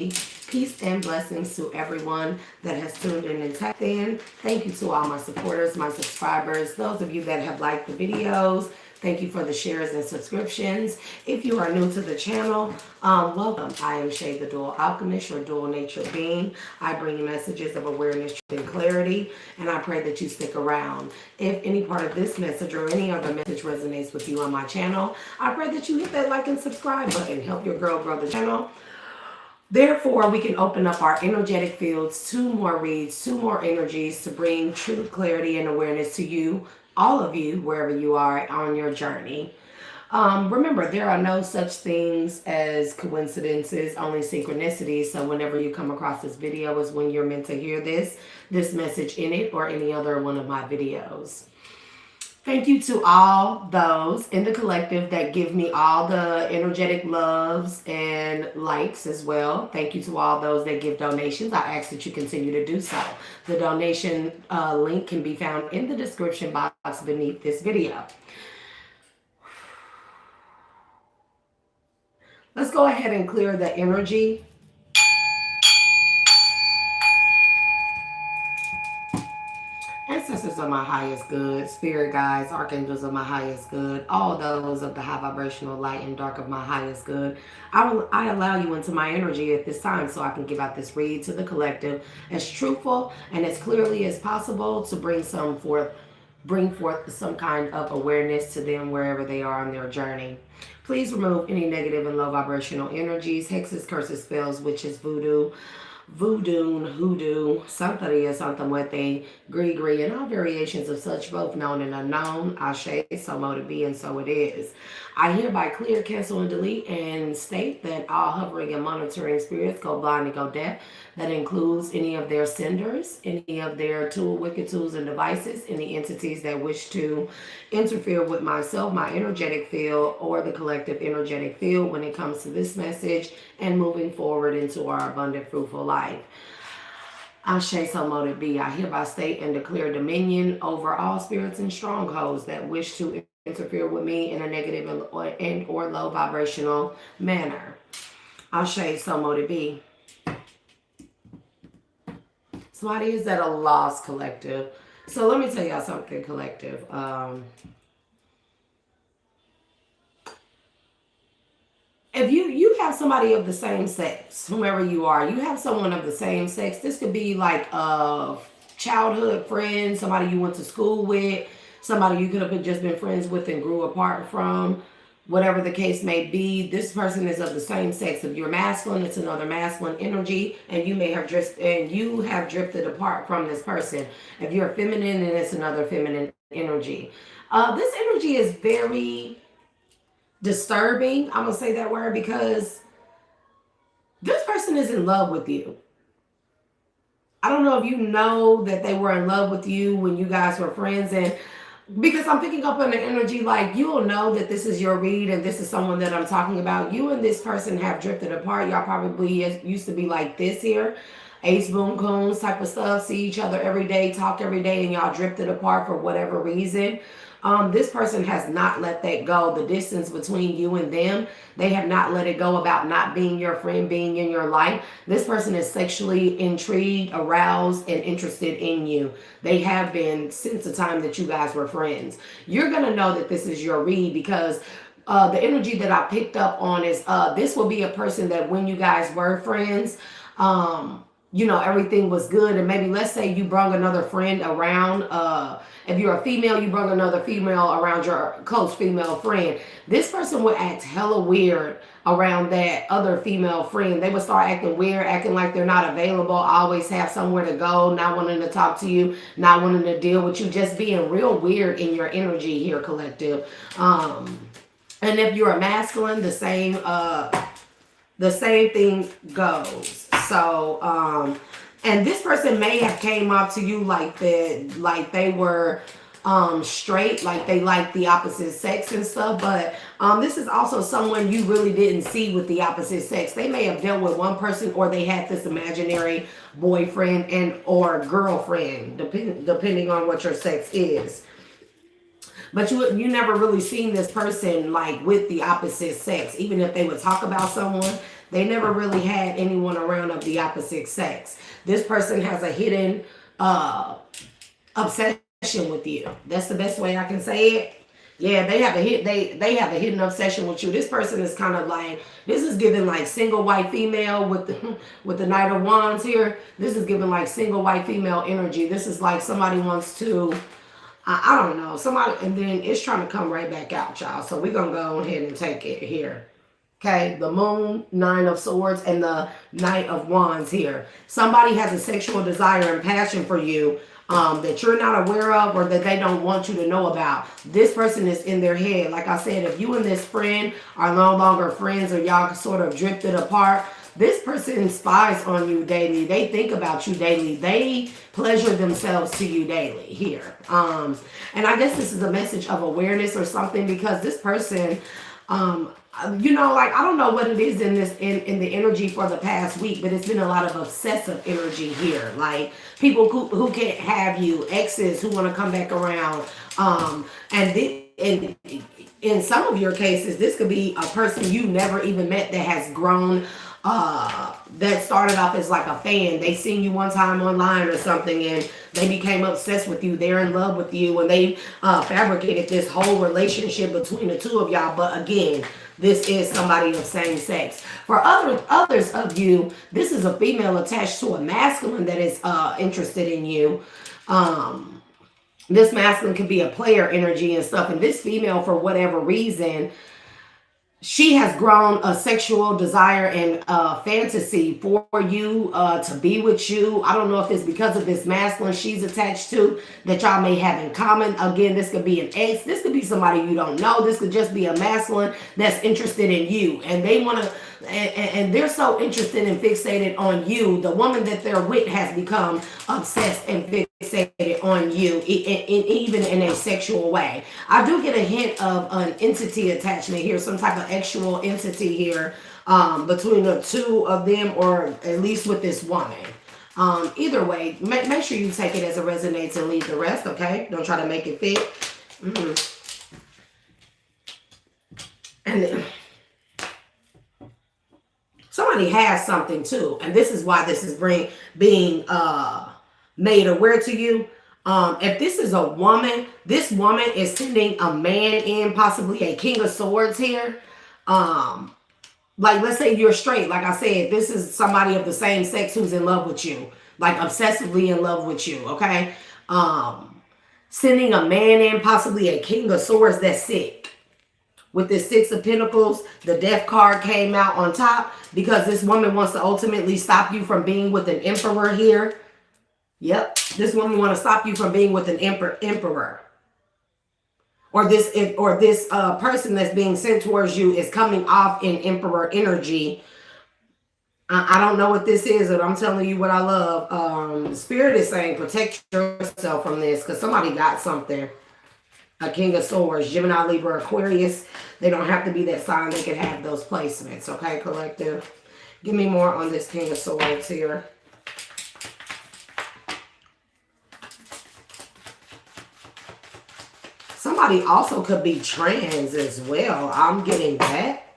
Peace and blessings to everyone that has tuned in and tapped in. Thank you to all my supporters, my subscribers, those of you that have liked the videos. Thank you for the shares and subscriptions. If you are new to the channel, welcome. I am Shay, the Dual Alchemist, your dual nature being. I bring you messages of awareness, truth, and clarity, and I pray that you stick around. If any part of this message or any other message resonates with you on my channel, I pray that you hit that like and subscribe button. Help your girl grow the channel. Therefore, we can open up our energetic fields, 2 more reads, 2 more energies to bring truth, clarity, and awareness to you, all of you, wherever you are on your journey. Remember, there are no such things as coincidences, only synchronicities. So whenever you come across this video is when you're meant to hear this message in it or any other one of my videos. Thank you to all those in the collective that give me all the energetic loves and likes as well. Thank you to all those that give donations. I ask that you continue to do so. The donation link can be found in the description box beneath this video. Let's go ahead and clear the energy. Ancestors are my highest good, spirit guides, archangels are my highest good, all those of the high vibrational light and dark of my highest good. I allow you into my energy at this time so I can give out this read to the collective as truthful and as clearly as possible to bring forth some kind of awareness to them wherever they are on their journey. Please remove any negative and low vibrational energies, hexes, curses, spells, witches, voodoo, hoodoo, santeria, santa muerte, gree, and all variations of such, both known and unknown. Ashe, so mote it be, and so it is. I hereby clear, cancel, and delete and state that all hovering and monitoring spirits go blind and go deaf. That includes any of their senders, any of their wicked tools and devices, any entities that wish to interfere with myself, my energetic field, or the collective energetic field when it comes to this message and moving forward into our abundant, fruitful life. Ashe, so mote it be. I hereby state and declare dominion over all spirits and strongholds that wish to interfere with me in a negative and or low vibrational manner. Ashe, so mote it be. Somebody is at a loss, collective. So let me tell y'all something, collective. If you have somebody of the same sex, whomever you are, you have someone of the same sex. This could be like a childhood friend, somebody you went to school with, somebody you could have just been friends with and grew apart from. Whatever the case may be, this person is of the same sex. If you're masculine, it's another masculine energy, and you have drifted apart from this person. If you're feminine, then it's another feminine energy. This energy is very disturbing. I'm gonna say that word because this person is in love with you. I don't know if you know that they were in love with you when you guys were friends, and because I'm picking up on the energy, like you'll know that this is your read and this is someone that I'm talking about. You and this person have drifted apart. Y'all probably used to be like this here, ace boom coons type of stuff, see each other every day, talk every day, and y'all drifted apart for whatever reason. This person has not let that go. The distance between you and them, they have not let it go about not being your friend, being in your life. This person is sexually intrigued, aroused, and interested in you. They have been since the time that you guys were friends. You're going to know that this is your read because the energy that I picked up on is this will be a person that when you guys were friends, everything was good. And maybe let's say you brought another friend around. If you're a female, you brought another female around your close female friend. This person would act hella weird around that other female friend. They would start acting weird, acting like they're not available, always have somewhere to go, not wanting to talk to you, not wanting to deal with you, just being real weird in your energy here, collective. And if you're a masculine, the same thing goes. So, and this person may have came up to you like that, like they were straight, like they like the opposite sex and stuff. But this is also someone you really didn't see with the opposite sex. They may have dealt with one person, or they had this imaginary boyfriend and or girlfriend, depending on what your sex is. But you never really seen this person like with the opposite sex. Even if they would talk about someone, They never really had anyone around of the opposite sex. This person has a hidden uh, obsession with you. That's the best way I can say it. Yeah, they have a hidden obsession with you. This person is kind of like, this is giving like single white female with the with the Knight of Wands here. This is giving like single white female energy. This is like somebody wants to, I don't know, somebody, and then it's trying to come right back out, y'all. So we're gonna go ahead and take it here. Okay, the Moon, Nine of Swords, and the Knight of Wands here. Somebody has a sexual desire and passion for you that you're not aware of, or that they don't want you to know about. This person is in their head. Like I said, if you and this friend are no longer friends, or y'all sort of drifted apart, this person spies on you daily. They think about you daily. They pleasure themselves to you daily here. And I guess this is a message of awareness or something, because this person, you know, like, I don't know what it is in this in the energy for the past week, but it's been a lot of obsessive energy here. Like people who can't have you, exes who want to come back around, and in some of your cases, this could be a person you never even met that has grown. That started off as like a fan. They seen you one time online or something, and they became obsessed with you. They're in love with you, and they fabricated this whole relationship between the two of y'all. But again, this is somebody of same sex. For others of you, this is a female attached to a masculine that is interested in you. This masculine could be a player energy and stuff, and this female, for whatever reason, she has grown a sexual desire and fantasy for you, to be with you. I don't know if it's because of this masculine she's attached to that y'all may have in common. Again, this could be an ex. This could be somebody you don't know. This could just be a masculine that's interested in you. And they want to, and they're so interested and fixated on you. The woman that they're with has become obsessed and fixated on you, even in a sexual way. I do get a hint of an entity attachment here, some type of actual entity here, between the two of them, or at least with this woman. Either way, make sure you take it as it resonates and leave the rest, okay? Don't try to make it fit. And then, somebody has something too, and this is why this is being made aware to you. If this is a woman, this woman is sending a man in, possibly a King of Swords here. Like, let's say you're straight. Like I said, this is somebody of the same sex who's in love with you, like obsessively in love with you, okay? Sending a man in, possibly a King of Swords that's sick. With this Six of Pentacles, the Death card came out on top, because this woman wants to ultimately stop you from being with an emperor here. Yep, this woman wants to stop you from being with an emperor. Or this person that's being sent towards you is coming off in emperor energy. I don't know what this is, but I'm telling you what I love. Spirit is saying protect yourself from this, because somebody got something. A King of Swords, Gemini, Libra, Aquarius. They don't have to be that sign. They can have those placements. Okay, collective. Give me more on this King of Swords here. Somebody also could be trans as well. I'm getting that.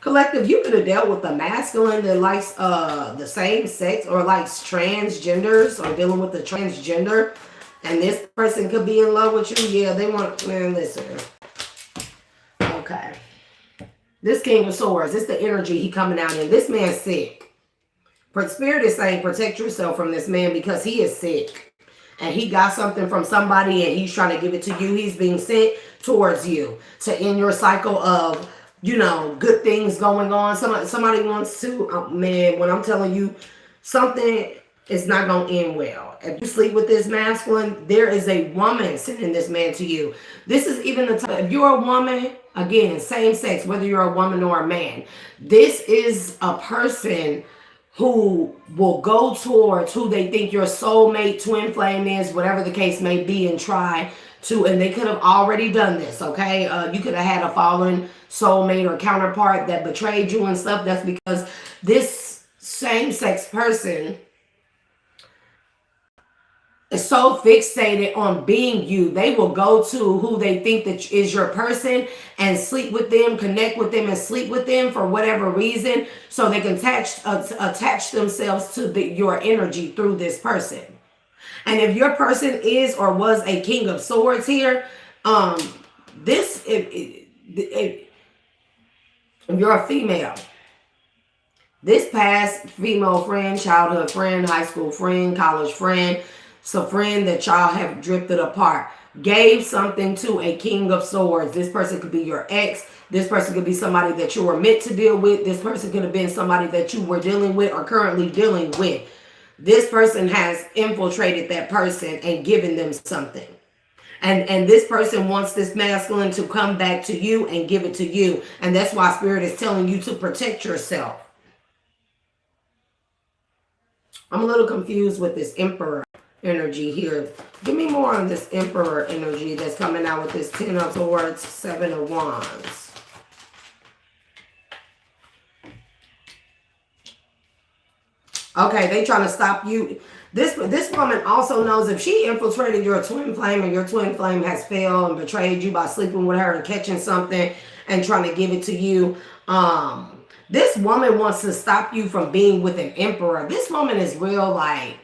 Collective, you could have dealt with a masculine that likes the same sex, or likes transgenders, or dealing with the transgender. And this person could be in love with you. Yeah, they want, man, listen. Okay. This King of Swords, it's the energy he coming out in. This man's sick. But Spirit is saying protect yourself from this man, because he is sick. And he got something from somebody, and he's trying to give it to you. He's being sent towards you to end your cycle of, you know, good things going on. Somebody wants to, man, when I'm telling you, something is not going to end well. If you sleep with this masculine, there is a woman sending this man to you. This is even the time, if you're a woman, again, same sex, whether you're a woman or a man, this is a person who will go towards who they think your soulmate, twin flame is, whatever the case may be, and try to, and they could have already done this, okay? You could have had a fallen soulmate or counterpart that betrayed you and stuff. That's because this same sex person so fixated on being you, they will go to who they think that is your person and sleep with them, connect with them, and sleep with them for whatever reason, so they can attach themselves to your energy through this person. And if your person is or was a King of Swords here, um, this if you're a female, this past female friend, childhood friend, high school friend, college friend, so friend that y'all have drifted apart, gave something to a King of Swords. This person could be your ex. This person could be somebody that you were meant to deal with. This person could have been somebody that you were dealing with or currently dealing with. This person has infiltrated that person and given them something. And this person wants this masculine to come back to you and give it to you. And that's why Spirit is telling you to protect yourself. I'm a little confused with this Emperor energy here. Give me more on this Emperor energy that's coming out with this 10 of Swords, 7 of Wands. Okay, they trying to stop you. This woman also knows if she infiltrated your twin flame and your twin flame has failed and betrayed you by sleeping with her and catching something and trying to give it to you. This woman wants to stop you from being with an emperor. This woman is real, like,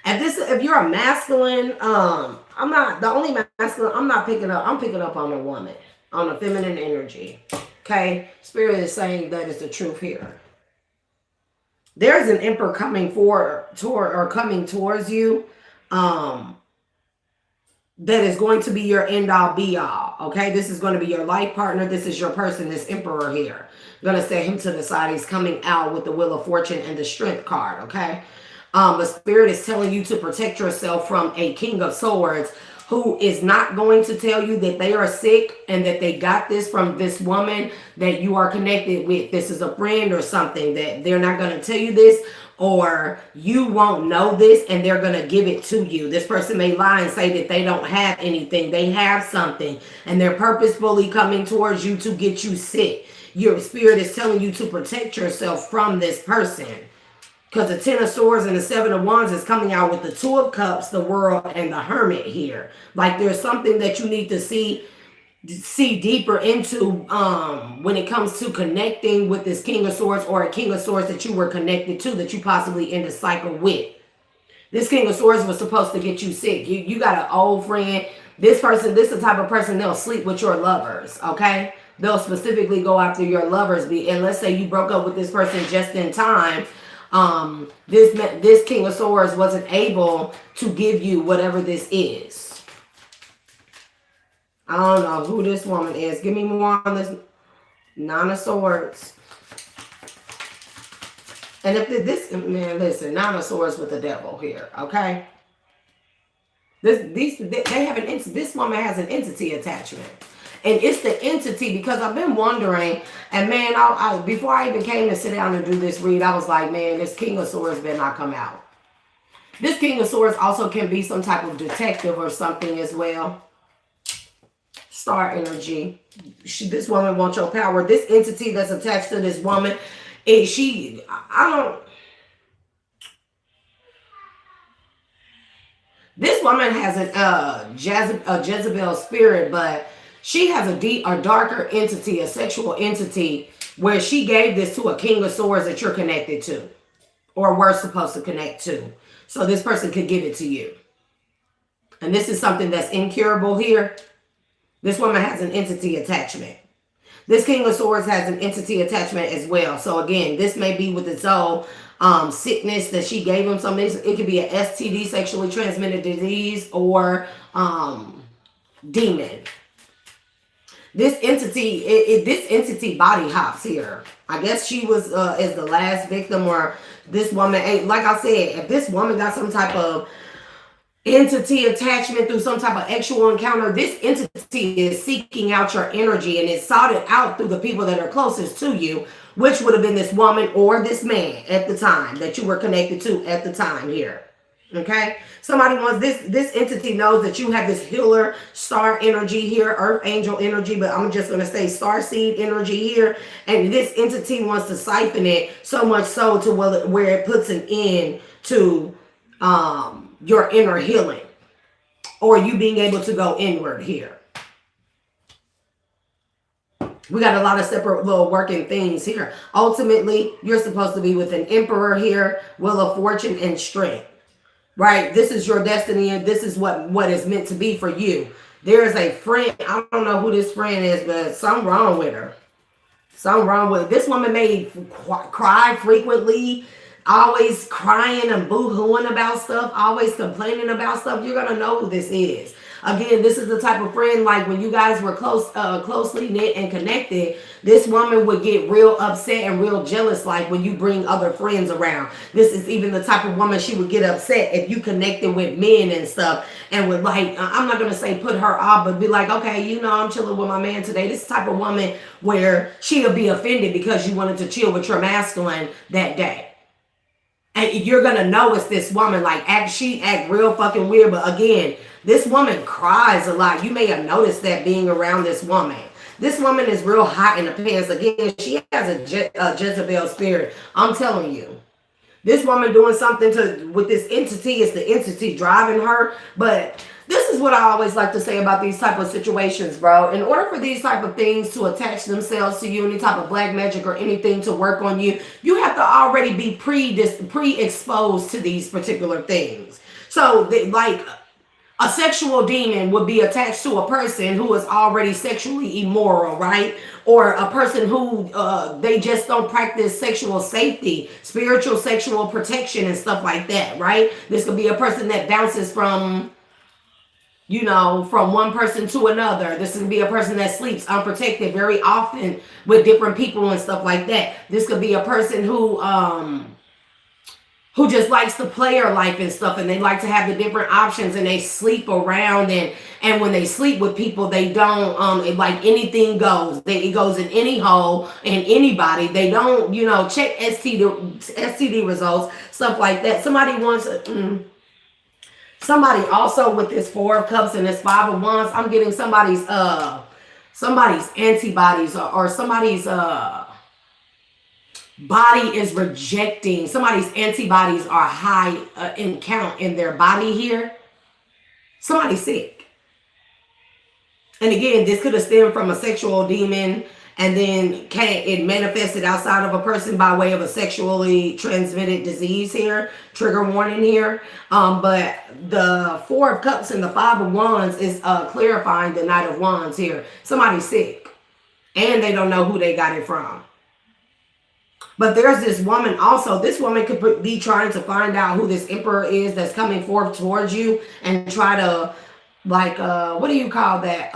if you're a masculine, I'm not the only masculine, I'm picking up on a woman, on a feminine energy. Okay? Spirit is saying that is the truth here. There's an emperor coming coming towards you, that is going to be your end all be all. Okay, this is going to be your life partner. This is your person, this emperor here. I'm going to set him to the side. He's coming out with the Wheel of Fortune and the Strength card. Okay, but Spirit is telling you to protect yourself from a King of Swords who is not going to tell you that they are sick and that they got this from this woman that you are connected with. This is a friend or something, that they're not going to tell you this, or you won't know this and they're going to give it to you. This person may lie and say that they don't have anything. They have something and they're purposefully coming towards you to get you sick. Your Spirit is telling you to protect yourself from this person. Because the 10 of Swords and the 7 of Wands is coming out with the 2 of Cups, the World, and the Hermit here. Like there's something that you need to see deeper into when it comes to connecting with this King of Swords or a King of Swords that you were connected to, that you possibly end a cycle with. This King of Swords was supposed to get you sick. You got an old friend. This is the type of person, they'll sleep with your lovers, okay? They'll specifically go after your lovers. And let's say you broke up with this person just in time. This King of Swords wasn't able to give you whatever this is. I don't know who this woman is. Give me more on this 9 of Swords. And if man, listen, 9 of Swords with the devil here, okay? This woman has an entity attachment. And it's the entity, because I've been wondering, and man, before I even came to sit down and do this read, I was like, man, this King of Swords better not come out. This King of Swords also can be some type of detective or something as well. Star energy. This woman wants your power. This entity that's attached to this woman, this woman has a Jezebel spirit, but she has a darker entity, a sexual entity, where she gave this to a King of Swords that you're connected to or were supposed to connect to. So this person could give it to you. And this is something that's incurable here. This woman has an entity attachment. This King of Swords has an entity attachment as well. So again, this may be with its own sickness that she gave him. Something. It could be an STD, sexually transmitted disease, or demon. This entity body hops here. I guess she was is the last victim, or this woman ain't. Like I said, if this woman got some type of entity attachment through some type of actual encounter, this entity is seeking out your energy, and it sought it out through the people that are closest to you, which would have been this woman or this man at the time that you were connected to at the time here. Okay, somebody wants this entity knows that you have this healer star energy here, earth angel energy, but I'm just going to say star seed energy here, and this entity wants to siphon it so much so to where it puts an end to your inner healing, or you being able to go inward here. We got a lot of separate little working things here. Ultimately, you're supposed to be with an emperor here, wheel of fortune and strength, right? This is your destiny, and this is what is meant to be for you. There is a friend. I don't know who this friend is, but something wrong with her. Something wrong with it. This woman may cry frequently, always crying and boo-hooing about stuff, always complaining about stuff. You're gonna know who this is. Again, this is the type of friend, like when you guys were closely knit and connected, this woman would get real upset and real jealous, like when you bring other friends around. This is even the type of woman she would get upset if you connected with men and stuff, and would, like, I'm not gonna say put her off, but be like, okay, you know, I'm chilling with my man today. This type of woman where she'll be offended because you wanted to chill with your masculine that day. And you're gonna know it's this woman. Like, she act real fucking weird. But again, this woman cries a lot. You may have noticed that being around this woman. This woman is real hot in the pants. Again, she has a Jezebel spirit. I'm telling you. This woman doing something with this entity. It's the entity driving her. But this is what I always like to say about these type of situations, bro. In order for these type of things to attach themselves to you, any type of black magic or anything to work on you, you have to already be pre-exposed to these particular things. So, like, a sexual demon would be attached to a person who is already sexually immoral, right? Or a person who they just don't practice sexual safety, spiritual sexual protection and stuff like that, right? This could be a person that bounces from, you know, from one person to another. This could be a person that sleeps unprotected very often with different people and stuff like that. This could be a person who just likes to play her life and stuff, and they like to have the different options, and they sleep around, and when they sleep with people, they don't like, anything goes. It goes in any hole and anybody. They don't, you know, check STD results, stuff like that. Somebody also with this Four of Cups and this Five of Wands, I'm getting somebody's antibodies, or somebody's body is rejecting. Somebody's antibodies are high in count in their body here. Somebody's sick. And again, this could have stemmed from a sexual demon, and then it manifested outside of a person by way of a sexually transmitted disease here. Trigger warning here. But the Four of Cups and the Five of Wands is clarifying the Knight of Wands here. Somebody's sick, and they don't know who they got it from. But there's this woman also. This woman could be trying to find out who this emperor is that's coming forth towards you, and try to, like, what do you call that?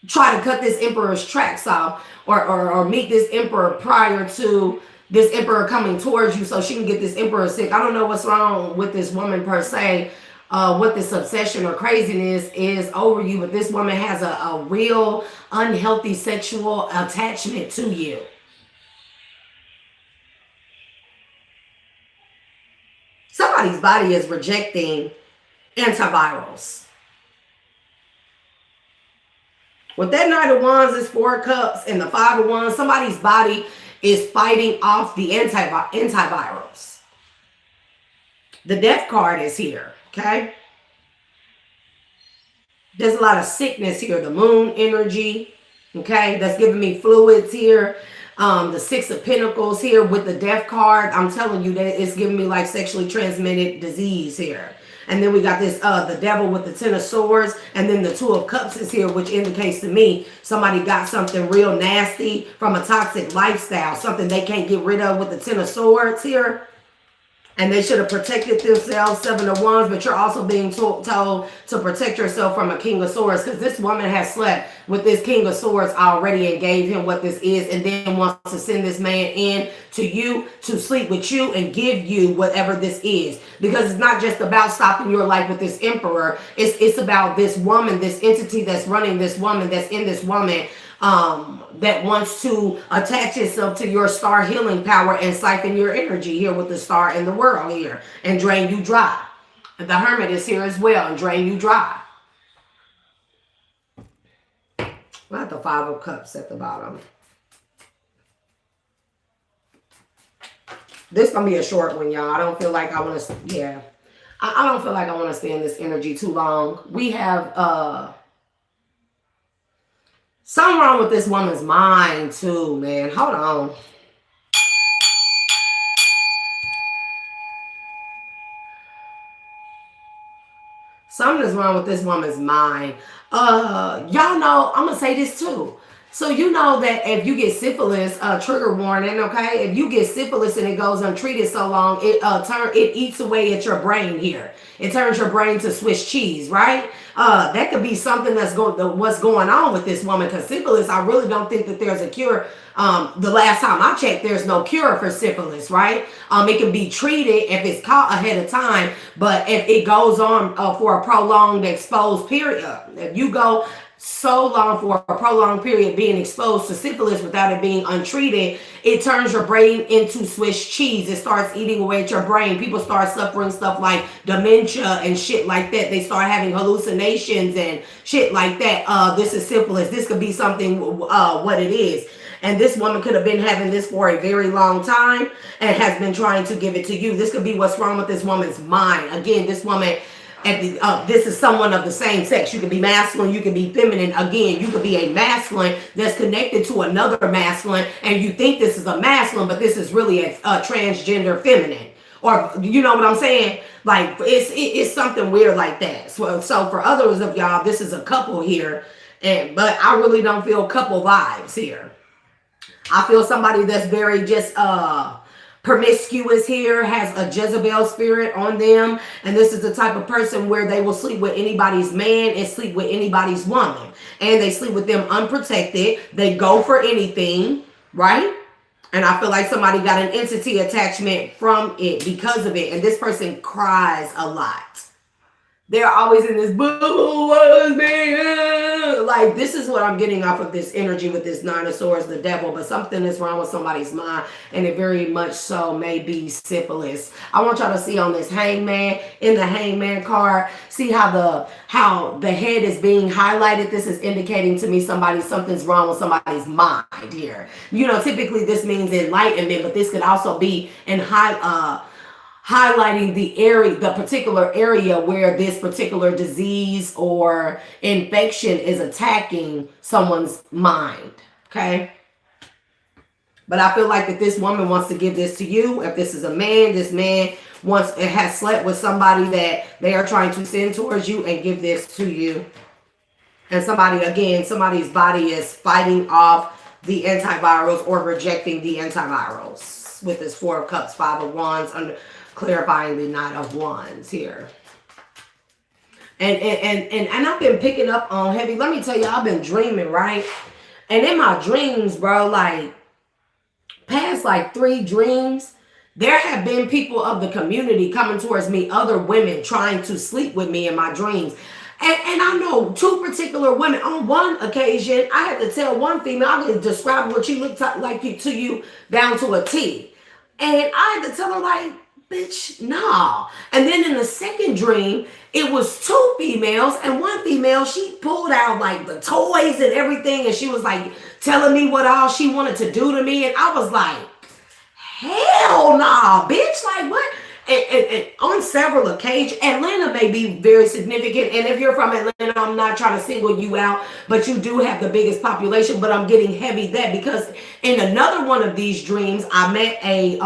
Try to cut this emperor's tracks off, or meet this emperor prior to this emperor coming towards you, so she can get this emperor sick. I don't know what's wrong with this woman per se, what this obsession or craziness is over you, but this woman has a real unhealthy sexual attachment to you. Somebody's body is rejecting antivirals. With that Knight of Wands is Four of Cups and the Five of Wands, somebody's body is fighting off the antivirals. The Death card is here, okay? There's a lot of sickness here. The Moon energy, okay? That's giving me fluids here. The Six of Pentacles here with the Death card. I'm telling you that it's giving me like sexually transmitted disease here. And then we got this, the Devil with the Ten of Swords. And then the Two of Cups is here, which indicates to me somebody got something real nasty from a toxic lifestyle. Something they can't get rid of with the Ten of Swords here. And they should have protected themselves, Seven of Wands, but you're also being told to protect yourself from a King of Swords, because this woman has slept with this King of Swords already and gave him what this is, and then wants to send this man in to you to sleep with you and give you whatever this is. Because it's not just about stopping your life with this emperor. It's about this woman, this entity that's running this woman, that's in this woman, that wants to attach itself to your star healing power and siphon your energy here with the Star and the World here and drain you dry. And the Hermit is here as well and drain you dry. Not the Five of Cups at the bottom. This gonna be a short one, y'all. I don't feel like I want to. Yeah, I don't feel like I want to stay in this energy too long. We have something wrong with this woman's mind too, man. Hold on. Something is wrong with this woman's mind. Y'all know, I'm gonna say this too. So you know that if you get syphilis, trigger warning, okay? If you get syphilis and it goes untreated so long, it eats away at your brain here. It turns your brain to Swiss cheese, right? That could be something what's going on with this woman, because syphilis, I really don't think that there's a cure. The last time I checked, there's no cure for syphilis, right? It can be treated if it's caught ahead of time, but if it goes on for a prolonged exposed period, if you go so long for a prolonged period being exposed to syphilis without it being untreated, it turns your brain into Swiss cheese. It starts eating away at your brain. People start suffering stuff like dementia and shit like that. They start having hallucinations and shit like that. This is syphilis. This could be something what it is. And this woman could have been having this for a very long time and has been trying to give it to you. This could be what's wrong with this woman's mind. Again, this woman, this is someone of the same sex. You can be masculine, you can be feminine. Again, you could be a masculine that's connected to another masculine, and you think this is a masculine, but this is really a transgender feminine. Or, you know what I'm saying? Like, it's something weird like that. So for others of y'all, this is a couple here, but I really don't feel couple vibes here. I feel somebody that's very just promiscuous here, has a Jezebel spirit on them. And this is the type of person where they will sleep with anybody's man and sleep with anybody's woman. And they sleep with them unprotected. They go for anything, right? And I feel like somebody got an entity attachment from it because of it. And this person cries a lot. They're always in this boo, like, this is what I'm getting off of this energy with this Nine of Swords, the devil. But something is wrong with somebody's mind, and it very much so may be syphilis. I want y'all to see on this hangman, in the hangman card, see how the head is being highlighted. This is indicating to me something's wrong with somebody's mind here. You know, typically this means enlightenment, but this could also be in highlighting the particular area where this particular disease or infection is attacking someone's mind, okay? But I feel like that this woman wants to give this to you. If this is a man, this man has slept with somebody that they are trying to send towards you and give this to you. And somebody's body is fighting off the antivirals or rejecting the antivirals with this Four of Cups, Five of Wands, clarifying the Knight of Wands here. And I've been picking up on heavy. Let me tell you, I've been dreaming, right? And in my dreams, bro, like past like 3 dreams, there have been people of the community coming towards me, other women trying to sleep with me in my dreams. And I know 2 particular women. On one occasion, I had to tell one female, I could describe what she looked like to you down to a T. And I had to tell her, like, bitch, nah. And then in the second dream, it was 2 females, and one female, she pulled out like the toys and everything, and she was like telling me what all she wanted to do to me, and I was like, hell nah, bitch, like what? And on several occasions, Atlanta may be very significant, and if you're from Atlanta, I'm not trying to single you out, but you do have the biggest population. But I'm getting heavy that because in another one of these dreams, I met a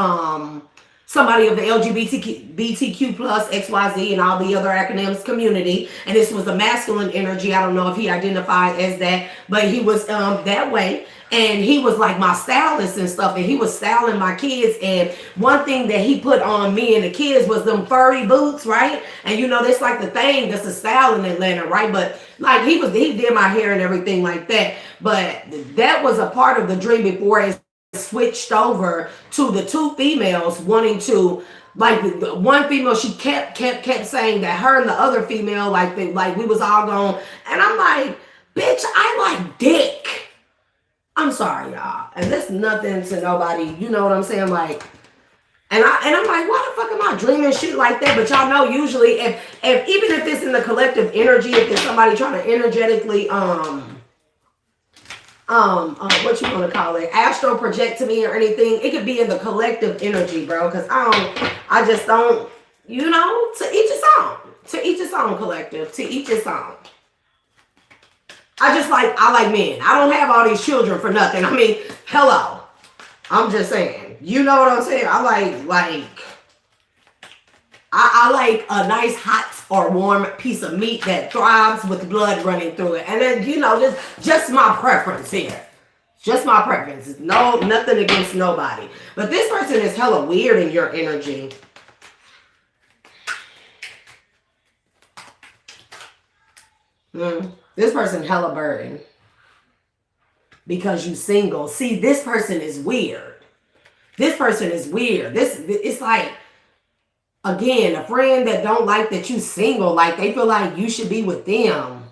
somebody of the LGBTQ plus XYZ and all the other acronyms community. And this was the masculine energy. I don't know if he identified as that, but he was that way. And he was like my stylist and stuff. And he was styling my kids. And one thing that he put on me and the kids was them furry boots, right? And you know, that's like the thing that's a style in Atlanta, right? But like he did my hair and everything like that. But that was a part of the dream before it switched over to the 2 females wanting to, like, the one female, she kept saying that her and the other female, like we was all gone. And I'm like, bitch, I like dick. I'm sorry, y'all. And that's nothing to nobody. You know what I'm saying? Like, and I'm like, why the fuck am I dreaming shit like that? But y'all know usually if even if it's in the collective energy, if there's somebody trying to energetically what you want to call it, astral project to me or anything. It could be in the collective energy, bro, because I just don't, to each his own. To each his own, collective. To each his own. I like men. I don't have all these children for nothing. I mean, hello. I'm just saying. You know what I'm saying? I like a nice hot or warm piece of meat that thrives with blood running through it. And then, just my preference here. Just my preference. No, nothing against nobody. But this person is hella weird in your energy. This person hella burdened. Because you single. See, this person is weird. This person is weird. It's like, again, a friend that don't like that you single, like they feel like you should be with them.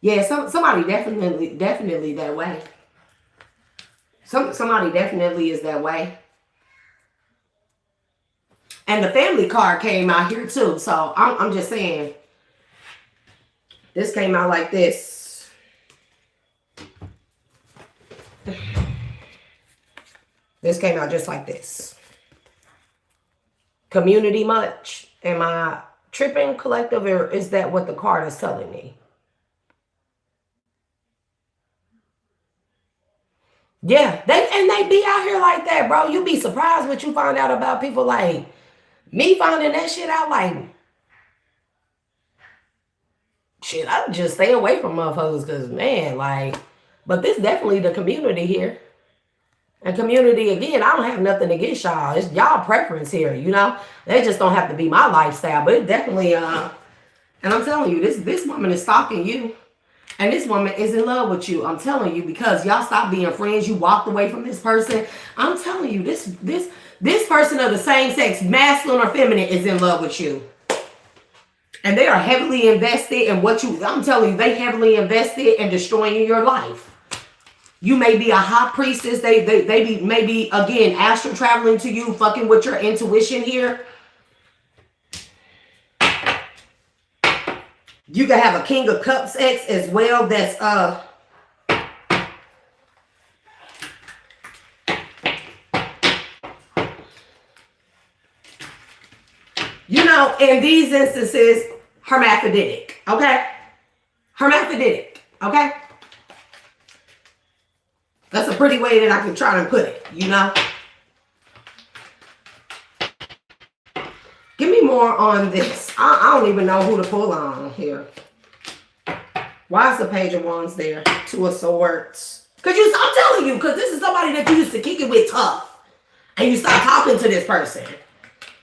Yeah, somebody definitely that way. Somebody definitely is that way. And the family card came out here too. So I'm just saying, this came out like this. This came out just like this. Community much? Am I tripping, collective, or is that what the card is telling me? Yeah, they be out here like that, bro. You be surprised what you find out about people like me finding that shit out. Like, shit, I just stay away from motherfuckers because, man, like, but this definitely the community here. And community, again, I don't have nothing against y'all. It's y'all preference here, They just don't have to be my lifestyle. But it definitely, and I'm telling you, this woman is stalking you. And this woman is in love with you. I'm telling you, because y'all stopped being friends. You walked away from this person. I'm telling you, this person of the same sex, masculine or feminine, is in love with you. And they are heavily invested in I'm telling you, they heavily invested in destroying your life. You may be a high priestess. They be maybe, again, astral traveling to you, fucking with your intuition here. You can have a King of Cups ex as well. That's in these instances, hermaphroditic. Okay, hermaphroditic. Okay. That's a pretty way that I can try to put it, Give me more on this. I don't even know who to pull on here. Why is the Page of Wands there? Two of Swords. I'm telling you, because this is somebody that you used to kick it with tough. And you start talking to this person.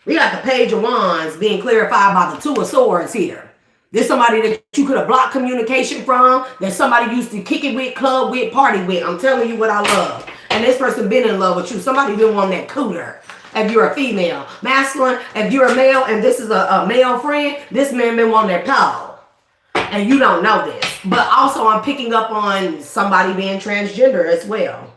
We got the Page of Wands being clarified by the Two of Swords here. There's somebody that you could have blocked communication from. There's somebody used to kick it with, club with, party with. I'm telling you what I love. And this person been in love with you. Somebody been wanting that cooter. If you're a female. Masculine, if you're a male and this is a male friend, this man been wanting that pole. And you don't know this. But also I'm picking up on somebody being transgender as well.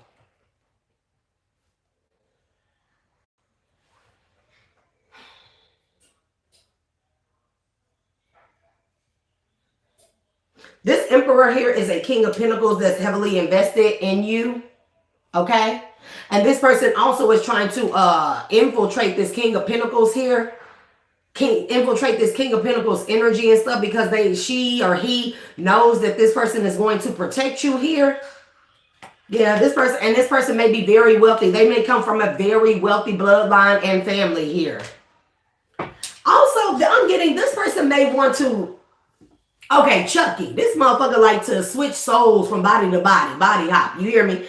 This Emperor here is a King of Pentacles that's heavily invested in you. Okay? And this person also is trying to infiltrate this King of Pentacles here. Infiltrate this King of Pentacles energy and stuff because she or he knows that this person is going to protect you here. Yeah, this person may be very wealthy. They may come from a very wealthy bloodline and family here. Also, I'm getting this person may want to... Okay, Chucky, this motherfucker like to switch souls from body to body, body hop. You hear me?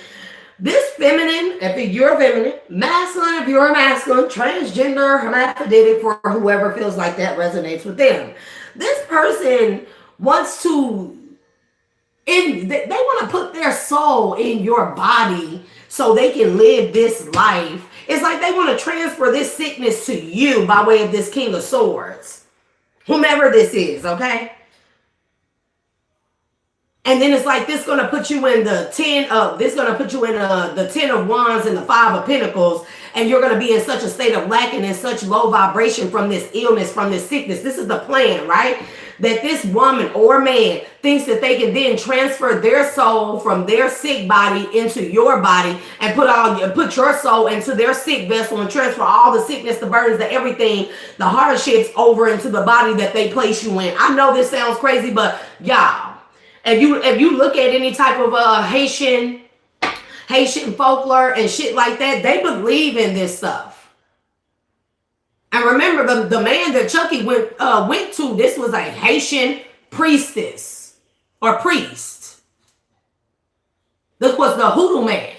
This feminine, if you're a feminine, masculine, if you're a masculine, transgender, hermaphroditic, for whoever feels like that resonates with them. This person wants to, they want to put their soul in your body so they can live this life. It's like they want to transfer this sickness to you by way of this King of Swords. Whomever this is, okay? And then it's like this going to put you in the 10 of, the 10 of Wands and the 5 of Pentacles. And you're going to be in such a state of lack and in such low vibration from this illness, from this sickness. This is the plan, right? that this woman or man thinks that they can then transfer their soul from their sick body into your body and put your soul into their sick vessel and transfer all the sickness, the burdens, the everything, the hardships over into the body that they place you in. I know this sounds crazy, but y'all, if you look at any type of Haitian folklore and shit like that, they believe in this stuff. And remember, the man that Chucky went to, this was a Haitian priestess or priest. This was the hoodoo man.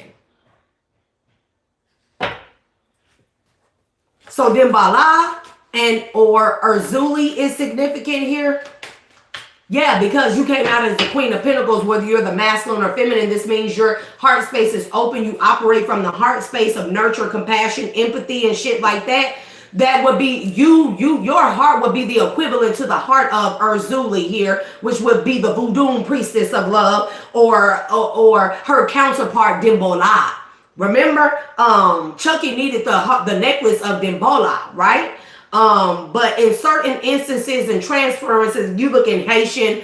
So Damballa and or Urzuli is significant here. Yeah, because you came out as the Queen of Pentacles, whether you're the masculine or feminine, this means your heart space is open. You operate from the heart space of nurture, compassion, empathy, and shit like that. That would be your heart would be the equivalent to the heart of Urzuli here, which would be the voodoo priestess of love, or her counterpart Damballa. Remember, Chucky needed the necklace of Damballa, right? But in certain instances and transferences, you look in Haitian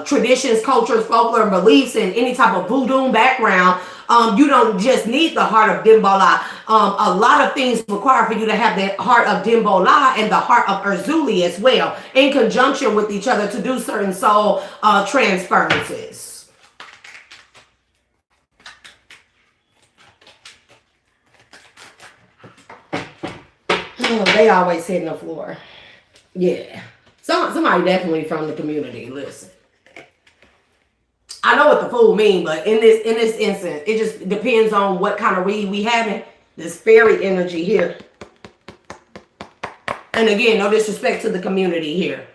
traditions, cultures, folklore, and beliefs, and any type of voodoo background, you don't just need the heart of Damballa. A lot of things require for you to have the heart of Damballa and the heart of Urzuli as well, in conjunction with each other to do certain soul transferences. Oh, they always hitting the floor. Yeah. Somebody definitely from the community. Listen. I know what the fool mean, but in this instance, it just depends on what kind of read we having. This fairy energy here. And again, no disrespect to the community here.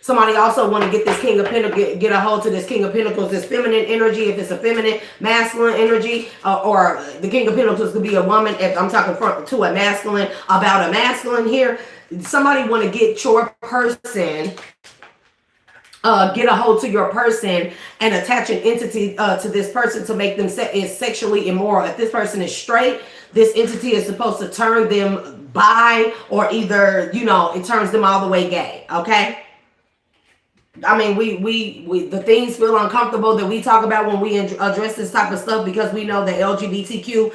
Somebody also want to get this King of Pentacles, get a hold to this King of Pentacles, this feminine energy, if it's a feminine, masculine energy, or the King of Pentacles could be a woman, if I'm talking to a masculine, about a masculine here. Somebody want to get your person, get a hold to your person and attach an entity to this person to make them is sexually immoral. If this person is straight, this entity is supposed to turn them bi, or either, it turns them all the way gay, okay? I mean, we the things feel uncomfortable that we talk about when we address this type of stuff, because we know the LGBTQ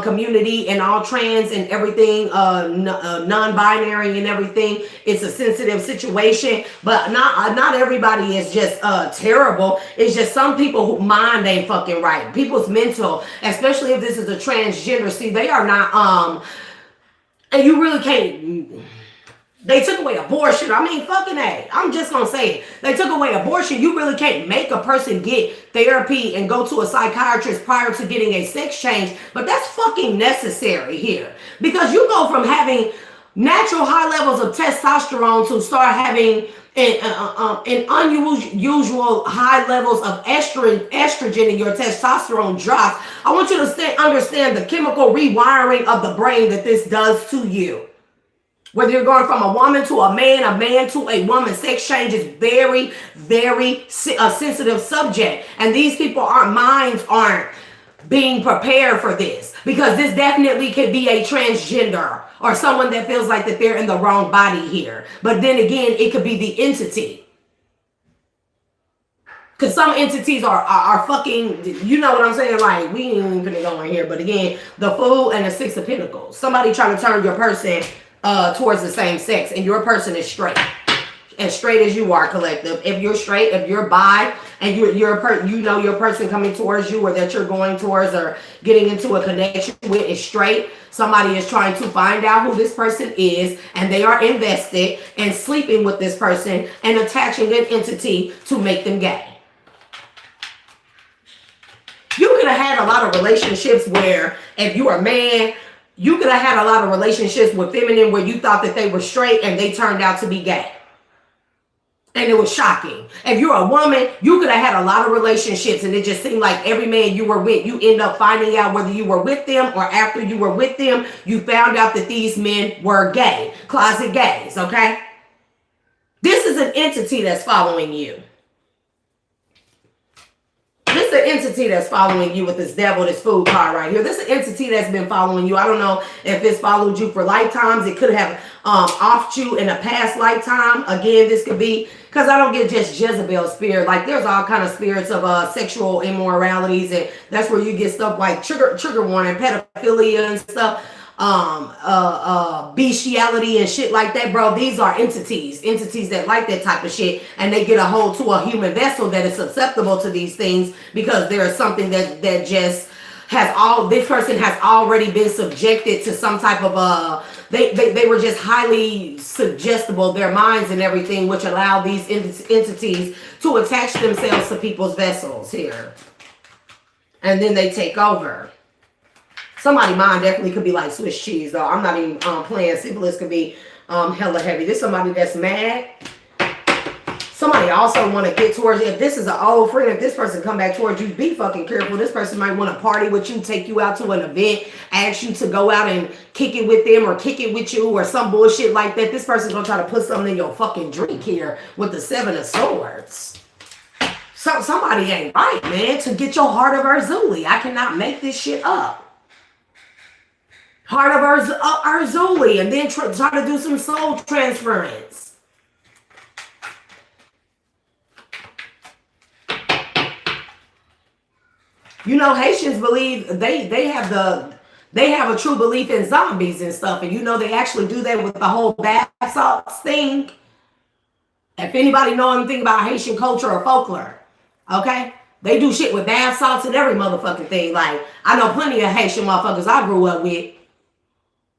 community and all trans and everything, non-binary and everything, it's a sensitive situation. But not everybody is just terrible. It's just some people who mind ain't fucking right. People's mental, especially if this is a transgender, see, they are not and you really can't. They took away abortion. I mean, fucking A. I'm just going to say it. They took away abortion. You really can't make a person get therapy and go to a psychiatrist prior to getting a sex change. But that's fucking necessary here. Because you go from having natural high levels of testosterone to start having an unusual high levels of estrogen, and your testosterone drops. I want you to understand the chemical rewiring of the brain that this does to you. Whether you're going from a woman to a man to a woman, sex change is very, very sensitive subject. And these people minds aren't being prepared for this, because this definitely could be a transgender or someone that feels like that they're in the wrong body here. But then again, it could be the entity. Because some entities are fucking, you know what I'm saying? Like, we ain't even gonna go in here. But again, the Fool and the Six of Pentacles. Somebody trying to turn your person towards the same sex, and your person is straight, as straight as you are, collective. If you're straight, if you're bi, and your person coming towards you, or that you're going towards or getting into a connection with is straight, somebody is trying to find out who this person is, and they are invested in sleeping with this person and attaching an entity to make them gay. You could have had a lot of relationships where, if you are a man, you could have had a lot of relationships with feminine where you thought that they were straight and they turned out to be gay. And it was shocking. If you're a woman, you could have had a lot of relationships and it just seemed like every man you were with, you end up finding out whether you were with them or after you were with them, you found out that these men were gay, closet gays, okay? This is an entity that's following you. This is an entity that's following you with this Devil, this Fool card right here. This is an entity that's been following you. I don't know if it's followed you for lifetimes. It could have offed you in a past lifetime. Again, this could be because I don't get just Jezebel spirit. Like there's all kind of spirits of sexual immoralities, and that's where you get stuff like trigger warning, pedophilia and stuff, bestiality and shit like that, bro. These are entities that like that type of shit, and they get a hold to a human vessel that is susceptible to these things because there is something that just this person has already been subjected to some type of they were just highly suggestible, their minds and everything, which allow these entities to attach themselves to people's vessels here, and then they take over. Somebody's mind definitely could be like Swiss cheese, though. I'm not even playing. Syphilis could be hella heavy. This is somebody that's mad. Somebody also want to get towards you. If this is an old friend, if this person come back towards you, be fucking careful. This person might want to party with you, take you out to an event, ask you to go out and kick it with them or kick it with you or some bullshit like that. This person's going to try to put something in your fucking drink here with the 7 of Swords. Somebody ain't right, man, to get your heart of Urzuli. I cannot make this shit up. Heart of Urzuli, and then try to do some soul transference. You know, Haitians believe they have a true belief in zombies and stuff, and you know they actually do that with the whole bath salts thing. If anybody know anything about Haitian culture or folklore, okay, they do shit with bath salts and every motherfucking thing. Like I know plenty of Haitian motherfuckers I grew up with,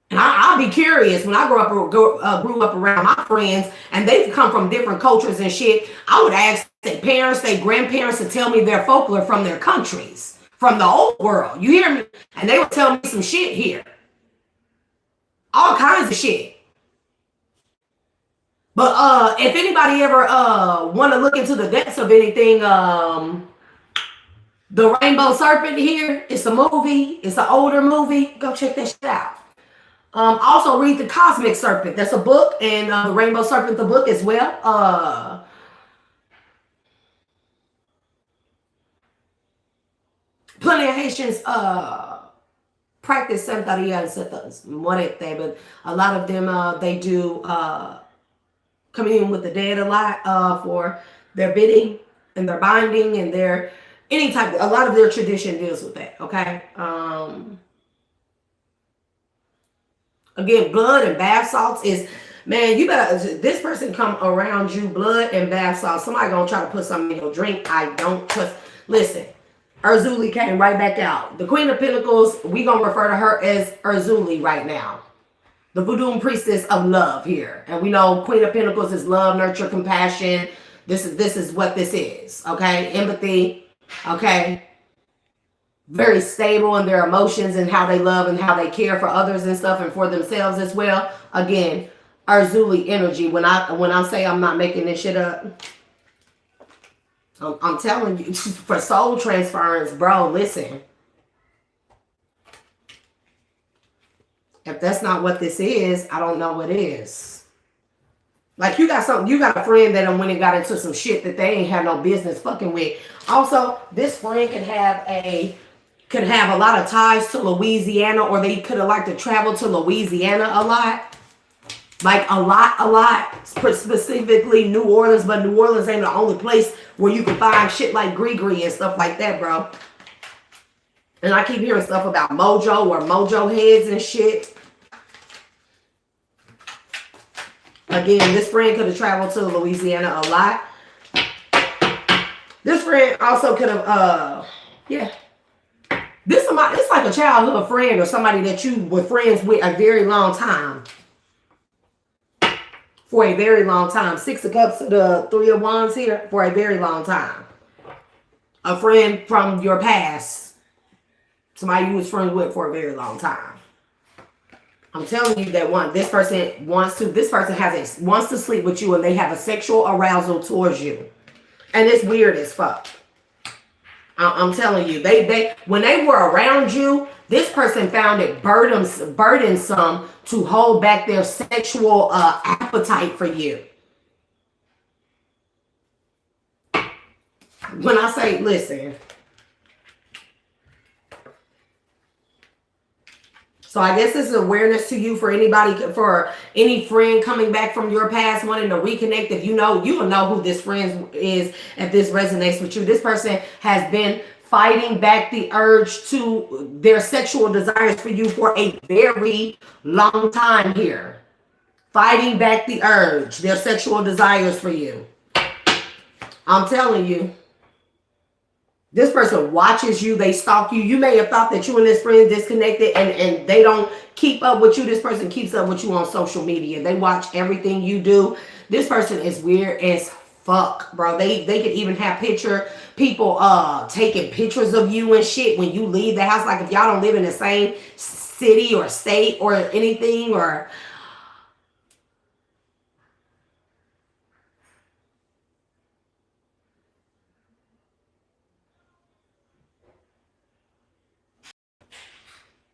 and I'll be curious when I grew up around my friends, and they've come from different cultures and shit. I would ask their parents, their grandparents to tell me their folklore from their countries, from the old world. You hear me? And they would tell me some shit here. All kinds of shit. But if anybody ever want to look into the depths of anything, the Rainbow Serpent here, it's a movie. It's an older movie. Go check that shit out. Also read The Cosmic Serpent. That's a book, and The Rainbow Serpent, the book as well. Plenty of Haitians practice Santeria and Morete, but a lot of them, they do commune with the dead a lot for their bidding and their binding and their a lot of their tradition deals with that, okay? Again, blood and bath salts is, man, you better, this person come around you, blood and bath salts. Somebody gonna try to put something in your drink. I don't trust. Listen, Urzuli came right back out. The Queen of Pentacles, we gonna refer to her as Urzuli right now. The voodoo priestess of love here. And we know Queen of Pentacles is love, nurture, compassion. This is what this is, okay? Empathy, okay? Very stable in their emotions and how they love and how they care for others and stuff and for themselves as well. Again, Urzuli energy. When I say I'm not making this shit up, I'm telling you, for soul transference, bro, listen. If that's not what this is, I don't know what is. Like you got a friend that went and got into some shit that they ain't had no business fucking with. Also, this friend could have a lot of ties to Louisiana, or they could have liked to travel to Louisiana a lot. Like a lot. Specifically New Orleans, but New Orleans ain't the only place where you can find shit like Gree and stuff like that, bro. And I keep hearing stuff about Mojo or Mojo heads and shit. Again, this friend could have traveled to Louisiana a lot. This friend also could have, yeah. It's like a childhood friend or somebody that you were friends with a very long time. For a very long time. 6 of Cups to the 3 of Wands here. For a very long time. A friend from your past. Somebody you was friends with for a very long time. I'm telling you that this person wants to sleep with you, and they have a sexual arousal towards you. And it's weird as fuck. I'm telling you, they when they were around you, this person found it burdensome to hold back their sexual appetite for you. When I say, listen, So I guess this is awareness to you for anybody, for any friend coming back from your past wanting to reconnect. If you know, you will know who this friend is if this resonates with you. This person has been fighting back the urge to their sexual desires for you for a very long time here. Fighting back the urge, their sexual desires for you. I'm telling you. This person watches you, they stalk you. You may have thought that you and this friend disconnected and they don't keep up with you. This person keeps up with you on social media. They watch everything you do. This person is weird as fuck, bro. They could even have people taking pictures of you and shit when you leave the house. Like if y'all don't live in the same city or state or anything, or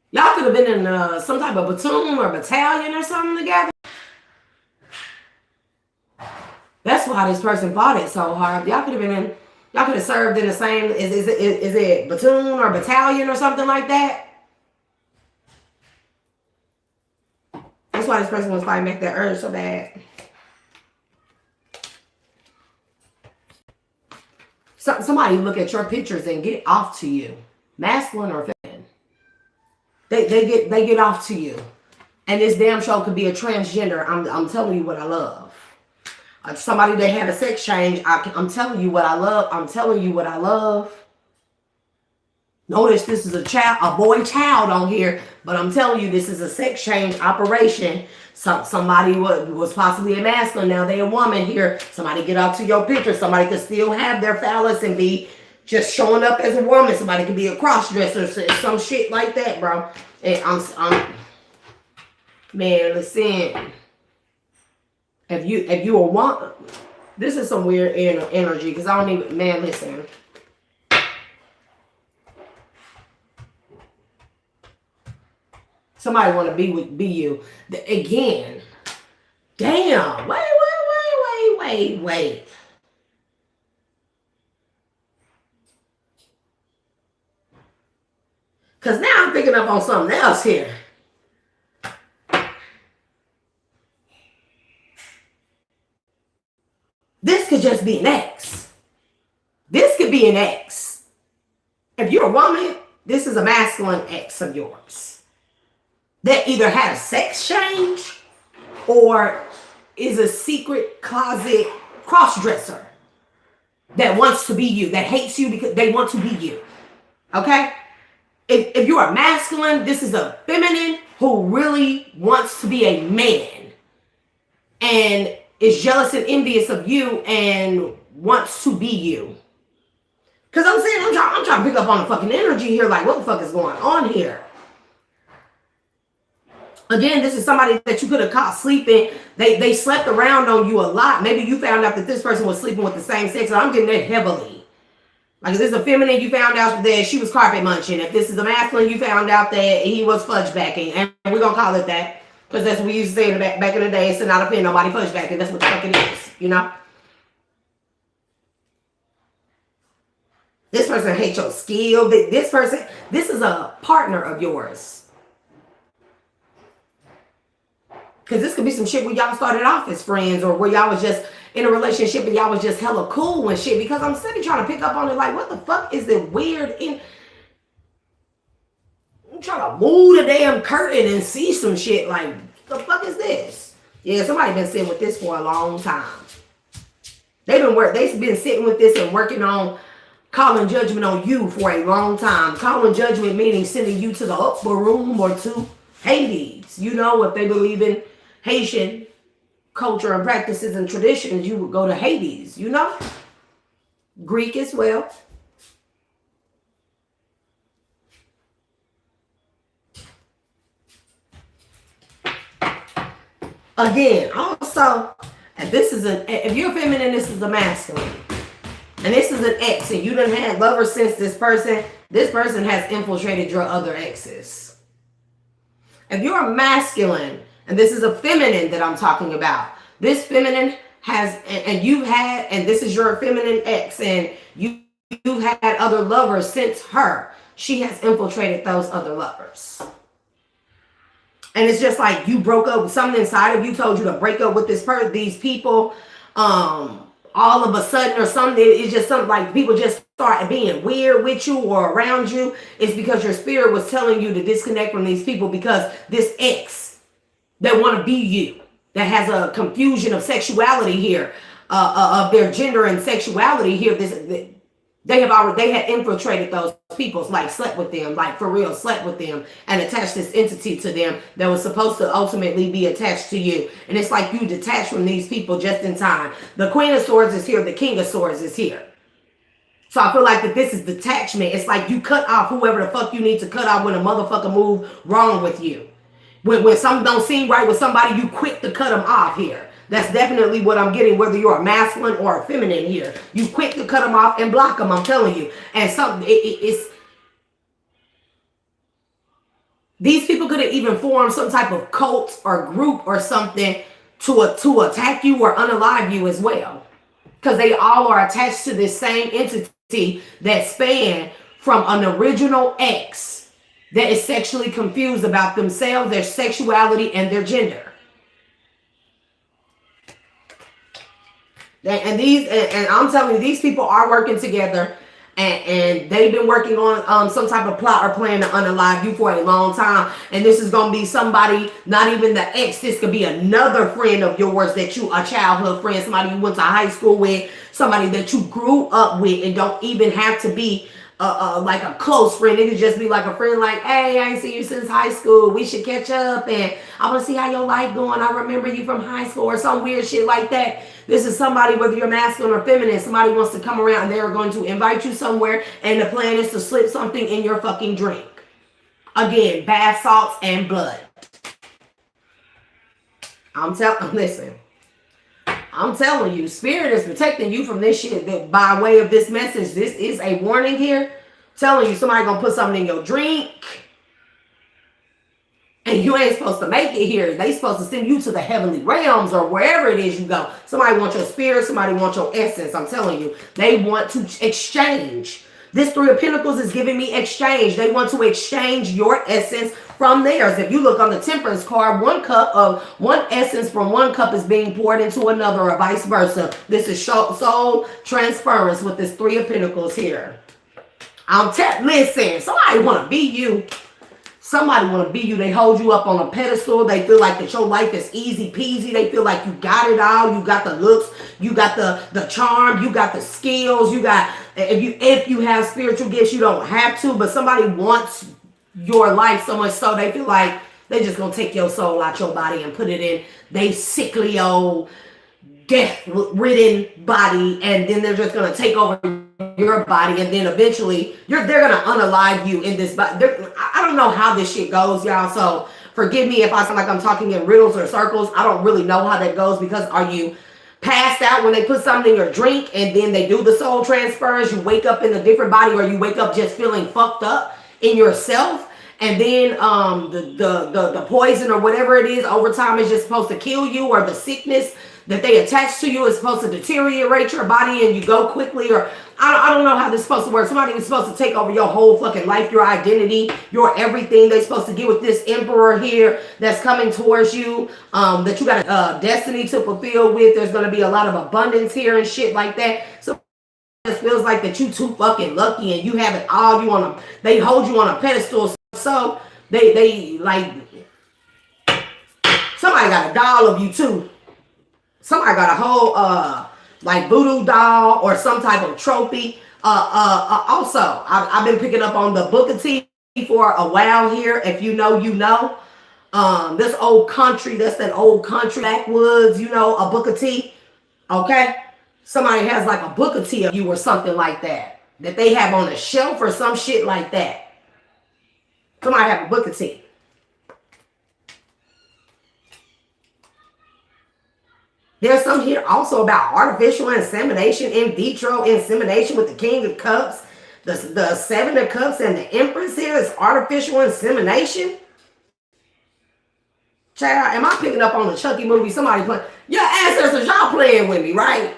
y'all could have been in some type of platoon or battalion or something together. That's why this person fought it so hard. Y'all could have served in the same, is it platoon or battalion or something like that? That's why this person was fighting back that urge so bad. Somebody look at your pictures and get off to you. Masculine or feminine. They get off to you. And this damn show could be a transgender. I'm telling you what I love. Somebody that had a sex change. I'm telling you what I love. I'm telling you what I love. Notice this is a boy child on here, but I'm telling you this is a sex change operation. Somebody was possibly a masculine. Now they a woman here. Somebody get out to your picture. Somebody could still have their phallus and be just showing up as a woman. Somebody could be a cross-dresser, some shit like that, bro. And I'm man, listen. If you a woman, this is some weird energy because I don't even, man, listen. Somebody want to be you again. Damn. Wait. Because now I'm picking up on something else here. This could just be an ex. This could be an ex. If you're a woman, this is a masculine ex of yours that either had a sex change or is a secret closet cross-dresser that wants to be you, that hates you because they want to be you. Okay? If you're a masculine, this is a feminine who really wants to be a man and is jealous and envious of you and wants to be you. Because I'm saying, I'm trying to pick up on the fucking energy here, like what the fuck is going on here? Again, this is somebody that you could have caught sleeping. They slept around on you a lot. Maybe you found out that this person was sleeping with the same sex. And I'm getting that heavily. Like if this is a feminine, you found out that she was carpet munching. If this is a masculine, you found out that he was fudge backing. And we're going to call it that. Because that's what we used to say back in the day. It's to not offend nobody, fudge backing. That's what the fuck it is. You know? This person hates your skill. This is a partner of yours. Because this could be some shit where y'all started off as friends or where y'all was just in a relationship and y'all was just hella cool and shit. Because I'm sitting trying to pick up on it like, what the fuck is it weird? I'm trying to move the damn curtain and see some shit like, the fuck is this? Yeah, somebody been sitting with this for a long time. They've been sitting with this and working on calling judgment on you for a long time. Calling judgment meaning sending you to the upper room or to Hades. You know, if they believe in Haitian culture and practices and traditions, you would go to Hades, you know? Greek as well. Again, also, if you're feminine, this is a masculine. And this is an ex, and you done had lovers since this person has infiltrated your other exes. If you're a masculine, and this is a feminine that I'm talking about, this feminine has, and this is your feminine ex, and you've had other lovers since her. She has infiltrated those other lovers. And it's just like you broke up with something inside of you told you to break up with these people. All of a sudden or something, it's just something like people just start being weird with you or around you. It's because your spirit was telling you to disconnect from these people because this ex that want to be you, that has a confusion of sexuality here, of their gender and sexuality here. They had infiltrated those people, like slept with them, like for real, slept with them, and attached this entity to them that was supposed to ultimately be attached to you. And it's like you detach from these people just in time. The Queen of Swords is here. The King of Swords is here. So I feel like that this is detachment. It's like you cut off whoever the fuck you need to cut off when a motherfucker move wrong with you. When something don't seem right with somebody, you quick to cut them off here. That's definitely what I'm getting, whether you're a masculine or a feminine here. You quick to cut them off and block them, I'm telling you. And something, it's... These people could have even formed some type of cult or group or something to attack you or unalive you as well. Because they all are attached to this same entity that span from an original ex that is sexually confused about themselves, their sexuality, and their gender. And I'm telling you, these people are working together, and they've been working on some type of plot or plan to unalive you for a long time. And this is going to be somebody, not even the ex. This could be another friend of yours that you, a childhood friend, somebody you went to high school with, somebody that you grew up with, and don't even have to be like a close friend. It could just be like a friend, like, hey, I ain't seen you since high school. We should catch up, and I want to see how your life going. I remember you from high school, or some weird shit like that. This is somebody, whether you're masculine or feminine, somebody wants to come around and they're going to invite you somewhere, and the plan is to slip something in your fucking drink. Again, bath salts and blood. Listen. I'm telling you, Spirit is protecting you from this shit. That by way of this message, this is a warning here. I'm telling you, somebody gonna put something in your drink, and you ain't supposed to make it here. They supposed to send you to the heavenly realms or wherever it is you go. Somebody wants your spirit. Somebody wants your essence. I'm telling you, they want to exchange. This Three of Pentacles is giving me exchange. They want to exchange your essence from theirs. If you look on the Temperance card, one essence from one cup is being poured into another, or vice versa. This is soul transference with this Three of Pentacles here. Listen, somebody want to be you. Somebody want to be you. They hold you up on a pedestal. They feel like that your life is easy peasy. They feel like you got it all. You got the looks. You got the charm. You got the skills. You got, if you have spiritual gifts, you don't have to. But somebody wants your life so much so they feel like they just going to take your soul out your body and put it in they sickly old death-ridden body. And then they're just going to take over your body, and then eventually they're gonna unalive you in this body. I don't know how this shit goes, y'all, so forgive me if I sound like I'm talking in riddles or circles. I don't really know how that goes, because are you passed out when they put something in your drink and then they do the soul transfers? You wake up in a different body, or you wake up just feeling fucked up in yourself, and then the poison or whatever it is over time is just supposed to kill you, or the sickness that they attach to you is supposed to deteriorate your body and you go quickly, or I don't know how this is supposed to work. Somebody is supposed to take over your whole fucking life, your identity, your everything. They're supposed to get with this emperor here that's coming towards you, that you got a destiny to fulfill with. There's going to be a lot of abundance here and shit like that. So it just feels like that you too fucking lucky and you have it all. They hold you on a pedestal. So they like, somebody got a doll of you too. Somebody got a whole like voodoo doll or some type of trophy. Also, I've been picking up on the Booker T for a while here. If you know, you know. This old country, that's that old country backwoods, you know, a Booker T. Okay? Somebody has like a Booker T of you or something like that they have on a shelf or some shit like that. Somebody have a Booker T. There's some here also about artificial insemination, in vitro insemination with the King of Cups. The Seven of Cups and the Empress here is artificial insemination. Child, am I picking up on the Chucky movie? Somebody playing. Your ancestors, y'all playing with me, right?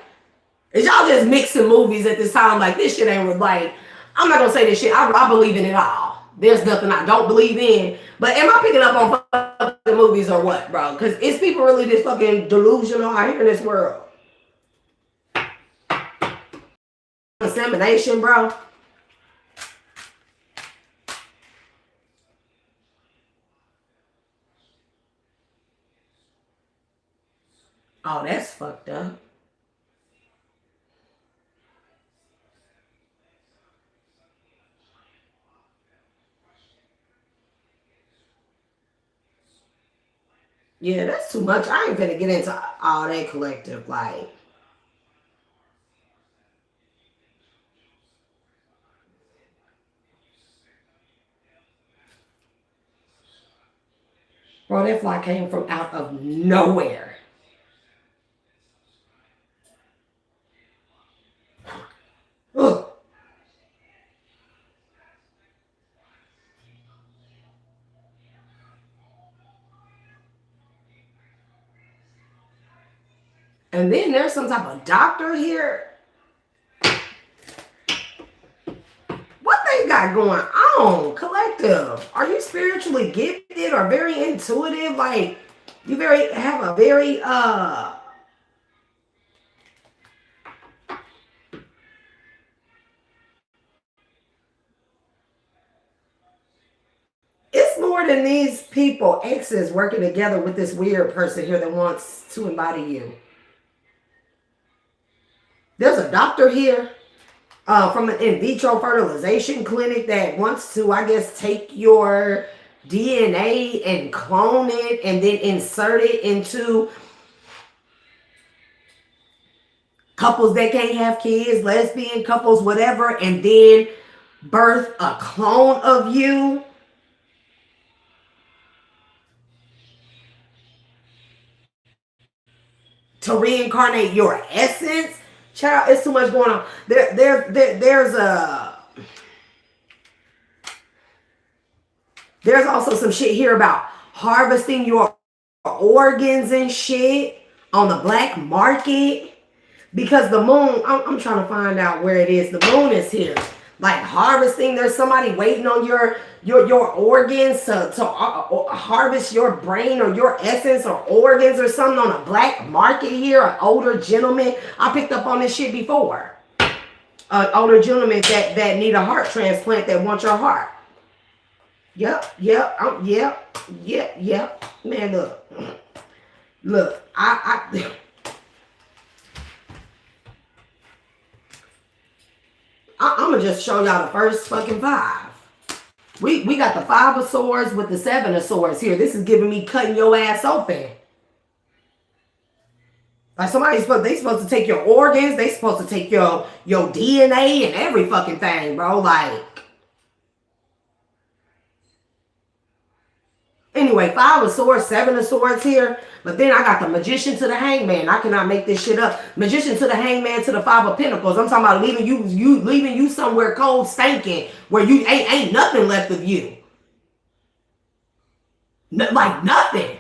Is y'all just mixing movies at this time? Like, this shit ain't like, I'm not going to say this shit. I believe in it all. There's nothing I don't believe in. But am I picking up on movies or what, bro? Because is people really this fucking delusional out here in this world? Insemination, bro. Oh, that's fucked up. Yeah, that's too much. I ain't finna get into all that collective. Like, bro, that fly came from out of nowhere. Ugh. And then there's some type of doctor here. What they got going on? Collective. Are you spiritually gifted or very intuitive? Like, you very have a very it's more than these people, exes, working together with this weird person here that wants to embody you. There's a doctor here from an in vitro fertilization clinic that wants to, I guess, take your DNA and clone it and then insert it into couples that can't have kids, lesbian couples, whatever, and then birth a clone of you. To reincarnate your essence. Child, it's too much going on. There's also some shit here about harvesting your organs and shit on the black market. Because the moon, I'm trying to find out where it is. The moon is here. Like harvesting, there's somebody waiting on your organs to harvest your brain or your essence or organs or something on a black market here. An older gentleman. I picked up on this shit before. An older gentleman that need a heart transplant that wants your heart. Yep. Man, look. I'm gonna just show y'all the first fucking five. We got the 5 of swords with the 7 of swords here. This is giving me cutting your ass open. Like they supposed to take your organs. They supposed to take your DNA and every fucking thing, bro. Like, anyway, 5 of swords, 7 of swords here. But then I got the magician to the hangman. I cannot make this shit up. Magician to the hangman to the 5 of pentacles. I'm talking about leaving you somewhere cold, stinking, where you ain't nothing left of you. Like nothing.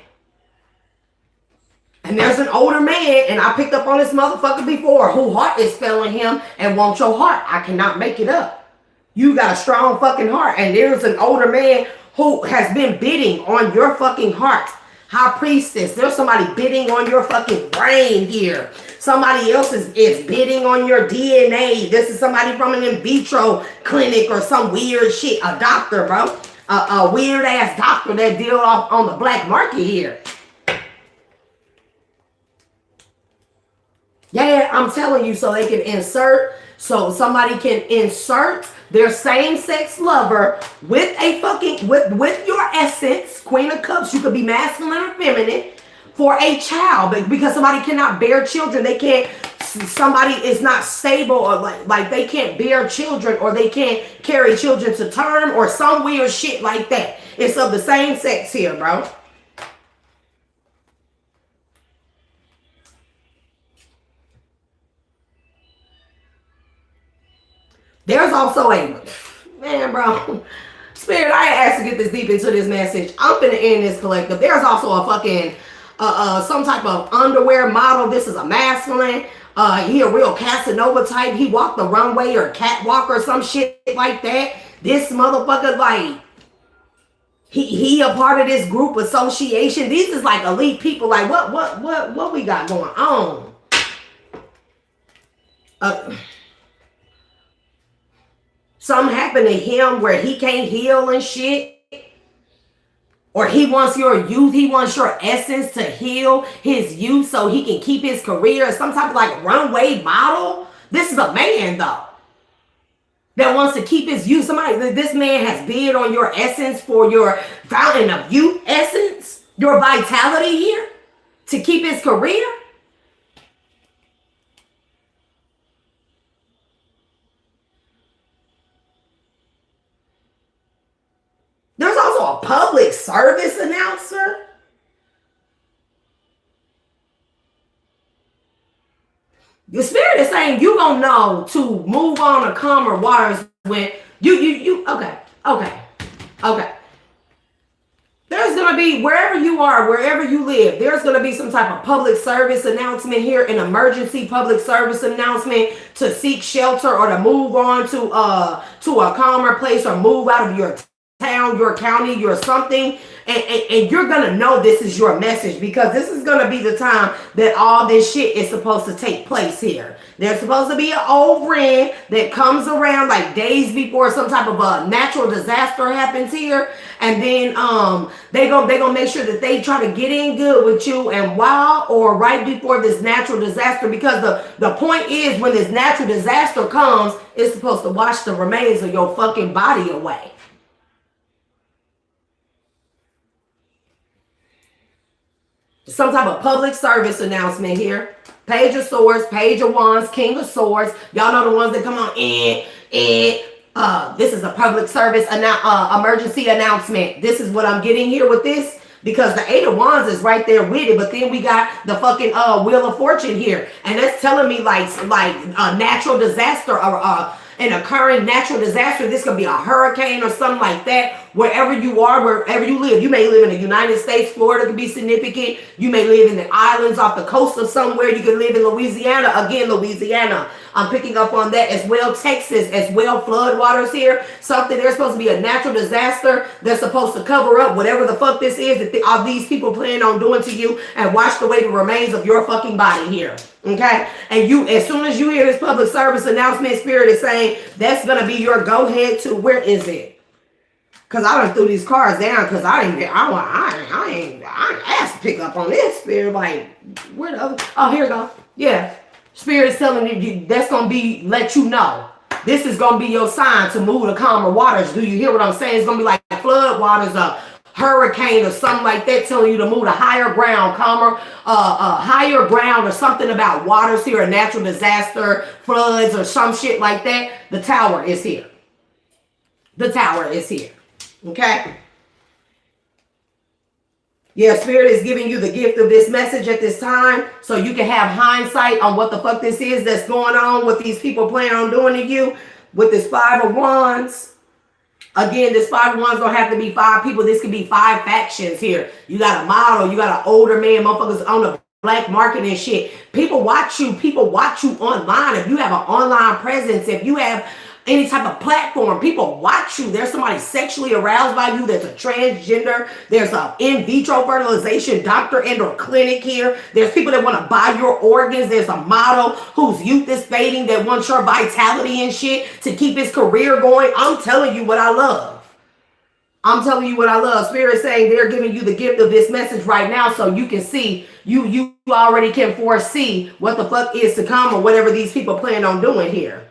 And there's an older man, and I picked up on this motherfucker before, whose heart is failing him and wants your heart. I cannot make it up. You got a strong fucking heart, and there's an older man who has been bidding on your fucking heart. High priestess, there's somebody bidding on your fucking brain here. Somebody else is bidding on your DNA. This is somebody from an in vitro clinic or some weird shit. A doctor, bro. A weird ass doctor that deal off on the black market here. Yeah, I'm telling you, so they can insert, so somebody can insert their same-sex lover with a fucking, with your essence, Queen of Cups, you could be masculine or feminine, for a child, but because somebody cannot bear children, they can't, somebody is not stable, or like they can't bear children, or they can't carry children to term, or some weird shit like that. It's of the same sex here, bro. There's also a, man, bro, Spirit, I ain't asked to get this deep into this message. I'm finna end this collective. There's also a fucking, some type of underwear model. This is a masculine. He a real Casanova type. He walked the runway or catwalk or some shit like that. This motherfucker, like, He a part of this group association. These is like elite people. Like what we got going on? Uh, Something happened to him where he can't heal and shit. Or he wants your youth, he wants your essence to heal his youth so he can keep his career. Some type of like runway model. This is a man though that wants to keep his youth. This man has bid on your essence for your fountain of youth essence, your vitality here to keep his career. There's also a public service announcer. Your spirit is saying you gonna know to move on to calmer waters when you okay. There's gonna be, wherever you are, wherever you live, there's gonna be some type of public service announcement here, an emergency public service announcement to seek shelter or to move on to a calmer place or move out of your town, your county, your something, and you're gonna know this is your message, because this is gonna be the time that all this shit is supposed to take place here. There's supposed to be an old friend that comes around like days before some type of a natural disaster happens here, and then they gonna make sure that they try to get in good with you and while or right before this natural disaster, because the point is when this natural disaster comes, it's supposed to wash the remains of your fucking body away. Some type of public service announcement here. Page of Swords, Page of Wands, King of Swords. Y'all know the ones that come on this is a public service emergency announcement. This is what I'm getting here with this, because the Eight of Wands is right there with it, but then we got the fucking Wheel of Fortune here, and that's telling me like a natural disaster or an occurring natural disaster. This could be a hurricane or something like that. Wherever you are, wherever you live, you may live in the United States. Florida could be significant. You may live in the islands off the coast of somewhere. You could live in Louisiana. Again, Louisiana. I'm picking up on that as well. Texas as well. Flood waters here. Something, there's supposed to be a natural disaster that's supposed to cover up whatever the fuck this is that all these people plan on doing to you and wash away the remains of your fucking body here. Okay? And you, as soon as you hear this public service announcement, Spirit is saying that's going to be your go ahead to, where is it? Because I done threw these cards down because I ain't asked to pick up on this, Spirit. Like, where the other? Oh, here we go. Yeah. Spirit is telling you that's going to be, let you know. This is going to be your sign to move to calmer waters. Do you hear what I'm saying? It's going to be like flood waters, a hurricane or something like that, telling you to move to higher ground, calmer, higher ground, or something about waters here, a natural disaster, floods, or some shit like that. The Tower is here. The Tower is here. Okay. Yeah, Spirit is giving you the gift of this message at this time so you can have hindsight on what the fuck this is that's going on, what these people plan on doing to you with this Five of Wands. Again, this Five of Wands don't have to be 5 people. This could be 5 factions here. You got a model. You got an older man, motherfuckers on the black market and shit. People watch you. People watch you online. If you have an online presence, if you have any type of platform, people watch you. There's somebody sexually aroused by you. There's a transgender. There's a in vitro fertilization doctor and or clinic here. There's people that want to buy your organs. There's a model whose youth is fading that wants your vitality and shit to keep his career going. I'm telling you what I love. I'm telling you what I love. Spirit saying they're giving you the gift of this message right now so you can see, you already can foresee what the fuck is to come or whatever these people plan on doing here.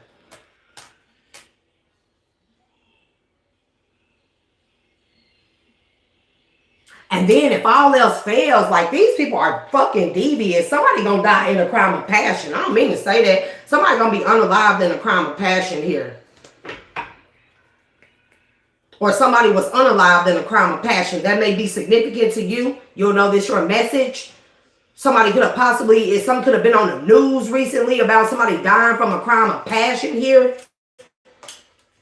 And then if all else fails, like these people are fucking devious. Somebody gonna die in a crime of passion. I don't mean to say that. Somebody gonna be unalived in a crime of passion here. Or somebody was unalived in a crime of passion. That may be significant to you. You'll know this your message. Somebody could have possibly, some could have been on the news recently about somebody dying from a crime of passion here.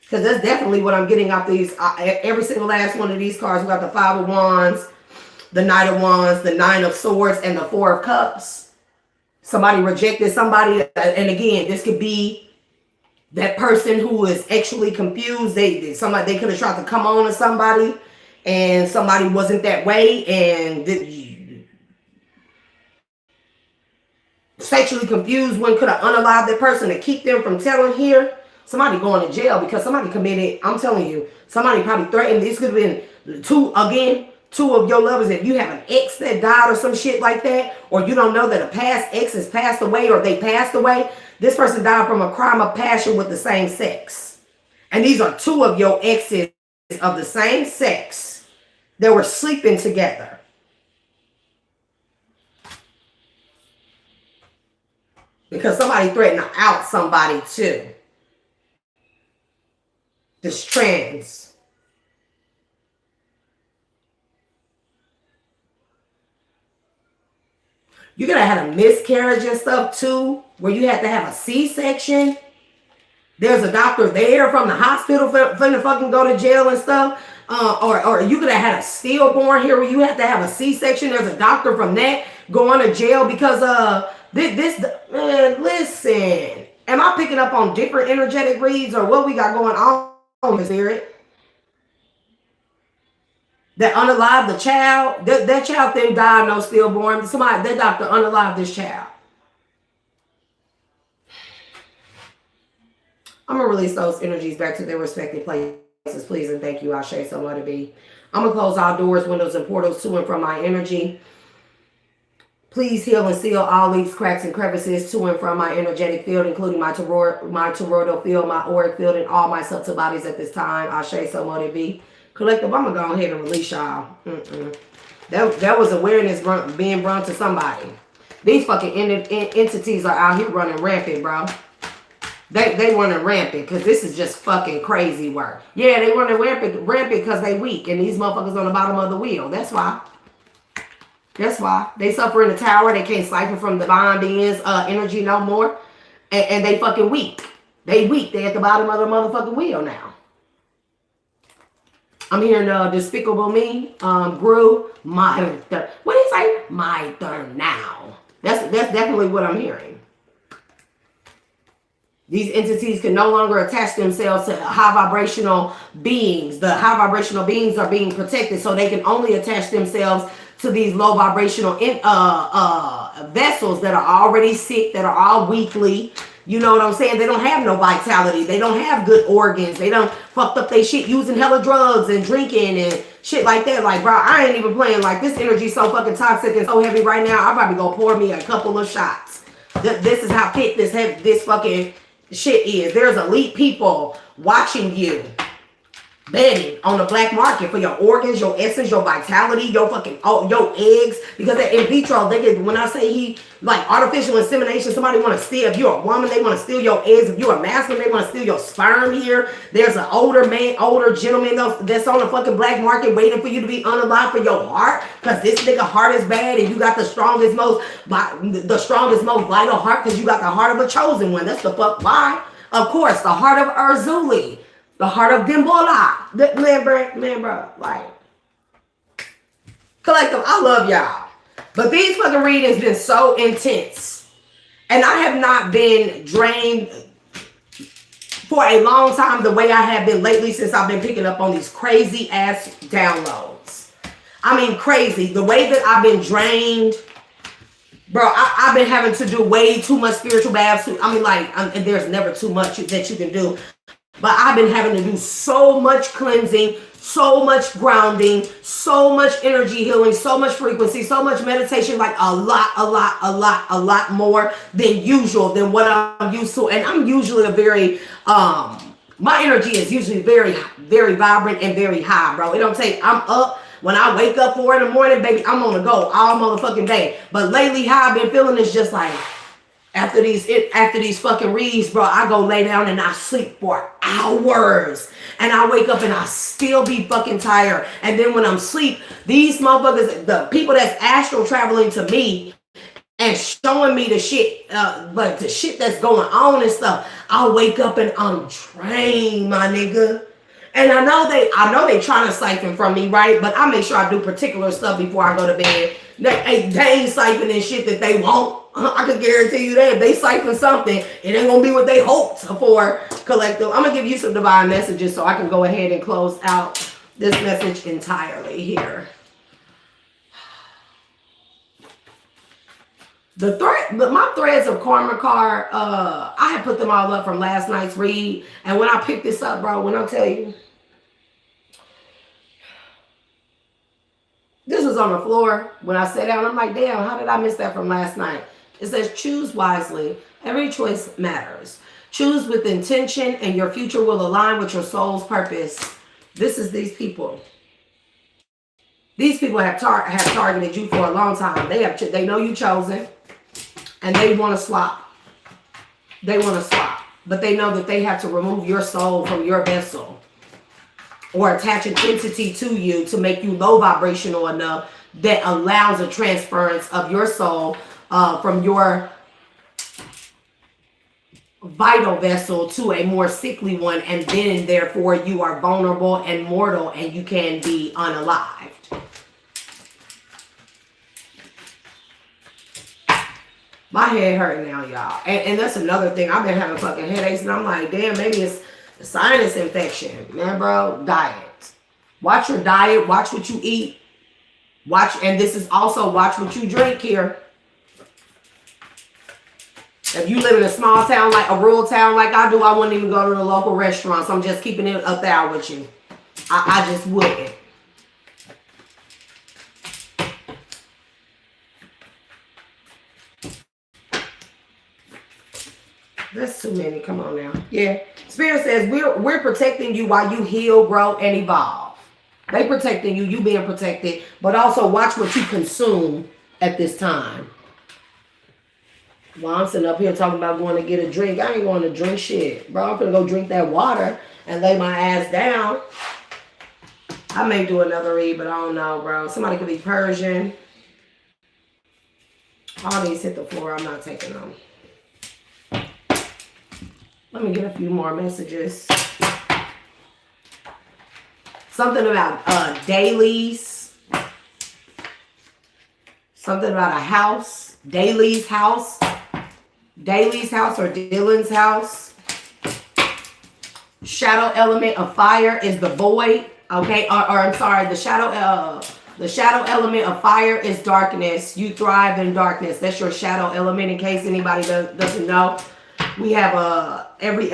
Because that's definitely what I'm getting off these. Every single last one of these cards. We got the Five of Wands, the Knight of Wands, the Nine of Swords, and the Four of Cups. Somebody rejected somebody. And again, this could be that person who is actually confused. They could have tried to come on to somebody and somebody wasn't that way and sexually confused, one could have unalived that person to keep them from telling here. Somebody going to jail because somebody committed, I'm telling you, somebody probably threatened. This could have been two of your lovers. If you have an ex that died or some shit like that, or you don't know that a past ex has passed away or they passed away, this person died from a crime of passion with the same sex. And these are two of your exes of the same sex that were sleeping together. Because somebody threatened to out somebody too. This trans. You could have had a miscarriage and stuff too, where you had to have a C-section. There's a doctor there from the hospital finna fucking go to jail and stuff. Or you could have had a stillborn here where you had to have a C-section. There's a doctor from that going to jail because man, listen. Am I picking up on different energetic reads or what we got going on, Spirit? That unalived the child, that child didn't die, no stillborn. That doctor unalived this child. I'm going to release those energies back to their respective places, please, and thank you. I'll show you somewhere to be. I'm going to close all doors, windows, and portals to and from my energy. Please heal and seal all leaks, cracks, and crevices to and from my energetic field, including my toroidal field, my auric field, and all my subtle bodies at this time. I'll show you somewhere to be. Collective, I'm going to go ahead and release y'all. That was awareness being brought to somebody. These fucking entities are out here running rampant, bro. They running rampant because this is just fucking crazy work. Yeah, they running rampant because they weak and these motherfuckers on the bottom of the wheel. That's why. That's why. They suffer in the tower. They can't siphon from divine beings energy no more. And they fucking weak. They weak. They at the bottom of the motherfucking wheel now. I'm hearing Despicable Me, grew, what did he say? My turn now. That's definitely what I'm hearing. These entities can no longer attach themselves to high vibrational beings. The high vibrational beings are being protected, so they can only attach themselves to these low vibrational vessels that are already sick, that are all weakly. You know what I'm saying? They don't have no vitality. They don't have good organs. They don't fucked up their shit using hella drugs and drinking and shit like that. Like, bro, I ain't even playing. Like, this energy so fucking toxic and so heavy right now. I'm probably gonna pour me a couple of shots. This is how fit this fucking shit is. There's elite people watching you, betting on the black market for your organs, your essence, your vitality, your fucking your eggs. Because in vitro, they get, when I say he like artificial insemination, somebody want to steal. If you're a woman, they want to steal your eggs. If you're a masculine, they want to steal your sperm here. There's an older gentleman that's on the fucking black market waiting for you to be unalived for your heart. Because this nigga heart is bad and you got the strongest, most vital heart because you got the heart of a chosen one. That's the fuck why. Of course, the heart of Urzuli. The heart of Dimbola. Man, bro. Like, collective, I love y'all. But these fucking readings been so intense. And I have not been drained for a long time the way I have been lately since I've been picking up on these crazy ass downloads. I mean, crazy. The way that I've been drained, bro, I've been having to do way too much spiritual baths. I mean, like, and there's never too much that you can do. But I've been having to do so much cleansing, so much grounding, so much energy healing, so much frequency, so much meditation, like a lot more than usual, than what I'm used to. And I'm usually a very, my energy is usually very, very vibrant and very high, bro. It don't take, I'm up. When I wake up 4 in the morning, baby, I'm on the go all motherfucking day. But lately, how I've been feeling is just like, after these fucking reads, bro, I go lay down and I sleep for hours. And I wake up and I still be fucking tired. And then when I'm asleep, these motherfuckers, the people that's astral traveling to me and showing me the shit, but the shit that's going on and stuff, I wake up and I'm drained, my nigga. And I know they trying to siphon from me, right? But I make sure I do particular stuff before I go to bed. They ain't siphoning shit that they want. I can guarantee you that if they siphon something, it ain't gonna be what they hoped for, collective. I'm gonna give you some divine messages so I can go ahead and close out this message entirely here. My threads of karma card, I had put them all up from last night's read. And when I picked this up, bro, when I tell you, this was on the floor. When I sat down, I'm like, damn, how did I miss that from last night? It says, choose wisely. Every choice matters. Choose with intention and your future will align with your soul's purpose. This is these people. These people have targeted you for a long time. They know you chosen and they want to swap. They want to swap. But they know that they have to remove your soul from your vessel or attach an entity to you to make you low vibrational enough that allows a transference of your soul from your vital vessel to a more sickly one, and then therefore you are vulnerable and mortal and you can be unalived. My head hurting now, y'all. And that's another thing. I've been having fucking headaches and I'm like, damn, maybe it's a sinus infection. Man, bro, diet. Watch your diet. Watch what you eat. Watch, and this is also watch what you drink here. If you live in a small town, like a rural town like I do, I wouldn't even go to the local restaurants. I'm just keeping it up there with you. I just wouldn't. That's too many. Come on now. Yeah. Spirit says we're protecting you while you heal, grow, and evolve. They protecting you. You being protected. But also watch what you consume at this time. Well, I'm sitting up here talking about going to get a drink. I ain't going to drink shit. Bro, I'm going to go drink that water and lay my ass down. I may do another read, but I don't know, bro. Somebody could be Persian. All these hit the floor. I'm not taking them. Let me get a few more messages. Something about dailies. Something about a house. Daly's house. Daly's house or Dylan's house. Shadow element of fire is the void. Okay, or I'm sorry, the shadow element of fire is darkness. You thrive in darkness. That's your shadow element. In case anybody doesn't know, we have every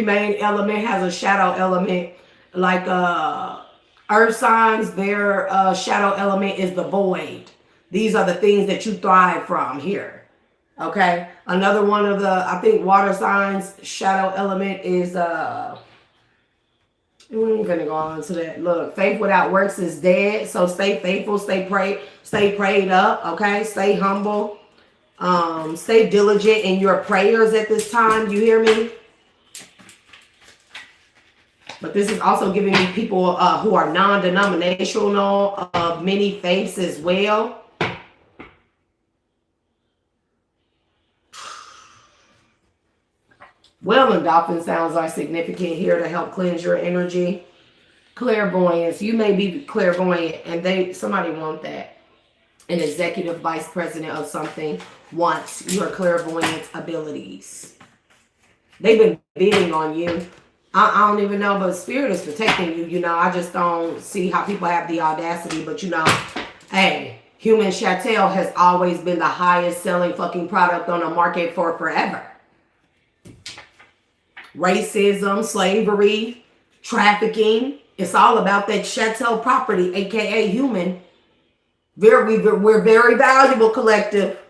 main element has a shadow element. Like earth signs, their shadow element is the void. These are the things that you thrive from here. Okay. Another one of the, I think, water signs shadow element is we're gonna go on to that. Look, faith without works is dead. So stay faithful, stay prayed up, okay? Stay humble. Stay diligent in your prayers at this time. You hear me? But this is also giving me people who are non-denominational of many faiths as well. Whale and dolphin sounds are significant here to help cleanse your energy. Clairvoyance. You may be clairvoyant and somebody want that. An executive vice president of something wants your clairvoyant abilities. They've been bidding on you. I don't even know, but spirit is protecting you. You know, I just don't see how people have the audacity. But you know, hey, human chattel has always been the highest selling fucking product on the market for forever. Racism, slavery, trafficking. It's all about that chattel property, aka human. We're very valuable collective.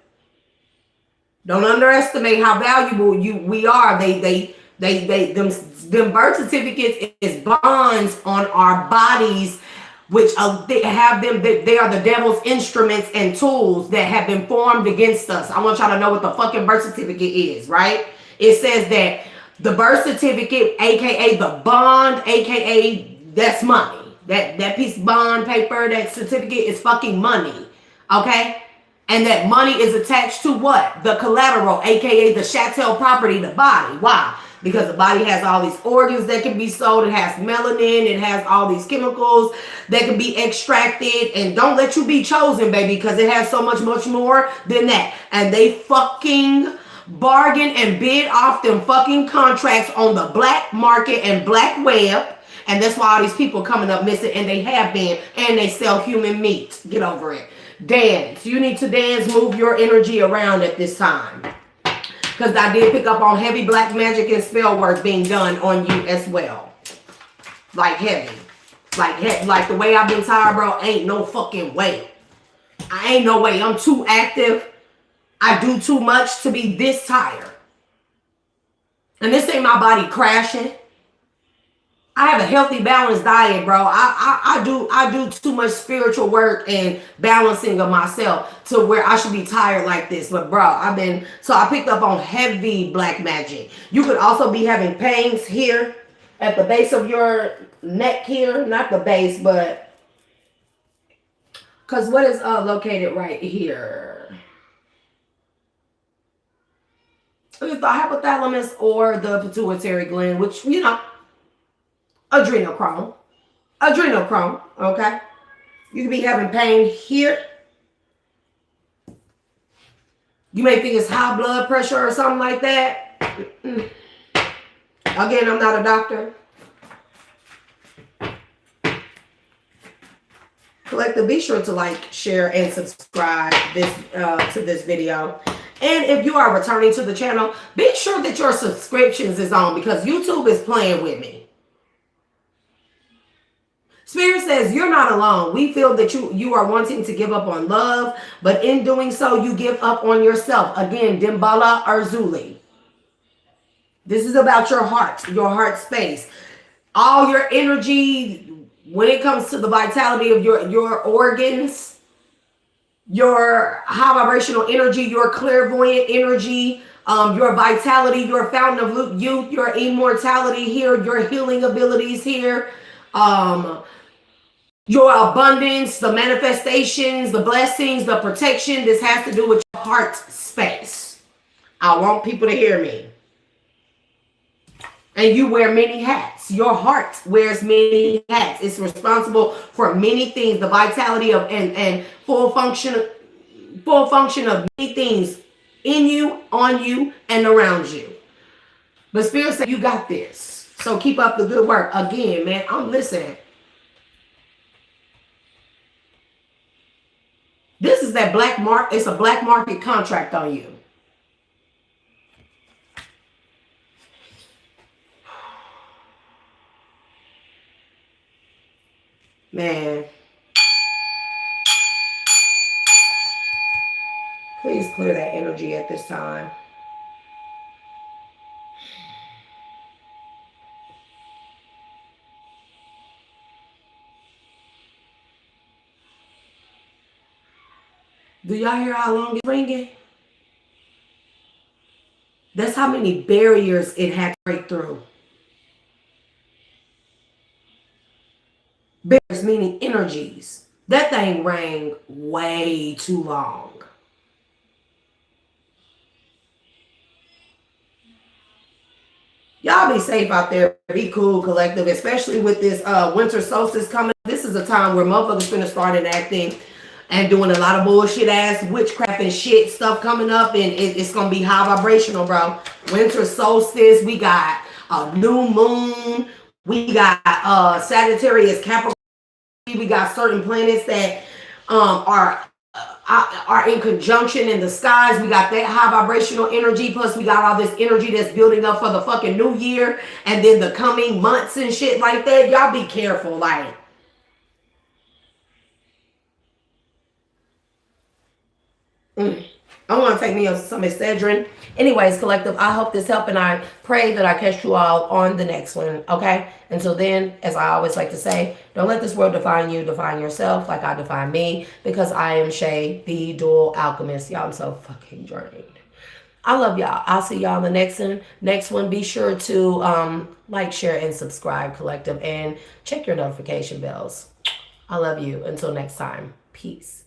Don't underestimate how valuable we are. Them birth certificates is bonds on our bodies, which they have them. They are the devil's instruments and tools that have been formed against us. I want y'all to know what the fucking birth certificate is, right? It says that the birth certificate, aka the bond, aka that's money. That piece of bond paper, that certificate is fucking money. Okay? And that money is attached to what? The collateral, aka the chattel property, the body. Why? Because the body has all these organs that can be sold. It has melanin. It has all these chemicals that can be extracted. And don't let you be chosen, baby, because it has so much more than that. And they fucking bargain and bid off them fucking contracts on the black market and black web And that's why all these people coming up missing, and they have been, and they sell human meat. Get over it. Dance. You need to dance, move your energy around at this time. Because I did pick up on heavy black magic and spell work being done on you as well. Like heavy. Like the way I've been tired, bro, ain't no fucking way. I ain't no way. I'm too active. I do too much to be this tired. And this ain't my body crashing. I have a healthy, balanced diet, bro. I do too much spiritual work and balancing of myself to where I should be tired like this. But bro, I picked up on heavy black magic. You could also be having pains here at the base of your neck here. Not the base, but because what is located right here? It's the hypothalamus or the pituitary gland, which, you know, adrenochrome, okay? You could be having pain here. You may think it's high blood pressure or something like that. Again, I'm not a doctor. Collective, be sure to like, share, and subscribe to this video. And if you are returning to the channel, be sure that your subscriptions is on, because YouTube is playing with me. Spirit says you're not alone. We feel that you are wanting to give up on love, but in doing so, you give up on yourself. Again, Dimbala Arzuli. This is about your heart space. All your energy, when it comes to the vitality of your organs, your high vibrational energy, your clairvoyant energy, your vitality, your fountain of youth, your immortality here, your healing abilities here, your abundance, the manifestations, the blessings, the protection. This has to do with your heart space. I want people to hear me. And you wear many hats. Your heart wears many hats. It's responsible for many things. The vitality of and full function of many things in you, on you, and around you. But Spirit said you got this. So keep up the good work. Again, man, I'm listening. This is that black mark. It's a black market contract on you. Man. Please clear that energy at this time. Do y'all hear how long it's ringing? That's how many barriers it had to break through. Barriers meaning energies. That thing rang way too long. Y'all be safe out there. Be cool, collective, especially with this winter solstice coming. This is a time where motherfuckers finna start enacting and doing a lot of bullshit ass witchcraft and shit stuff coming up, and it's gonna be high vibrational, bro. Winter solstice, we got a new moon, we got Sagittarius, Capricorn, we got certain planets that are in conjunction in the skies. We got that high vibrational energy, plus we got all this energy that's building up for the fucking new year and then the coming months and shit like that. Y'all be careful, like. I want to take me some Excedrin. Anyways, collective, I hope this helped, and I pray that I catch you all on the next one, okay? Until then, as I always like to say, don't let this world define you. Define yourself like I define me, because I am Shay, the dual alchemist. Y'all, I'm so fucking drained. I love y'all. I'll see y'all in the next one. Next one, be sure to like, share, and subscribe, collective, and check your notification bells. I love you. Until next time, peace.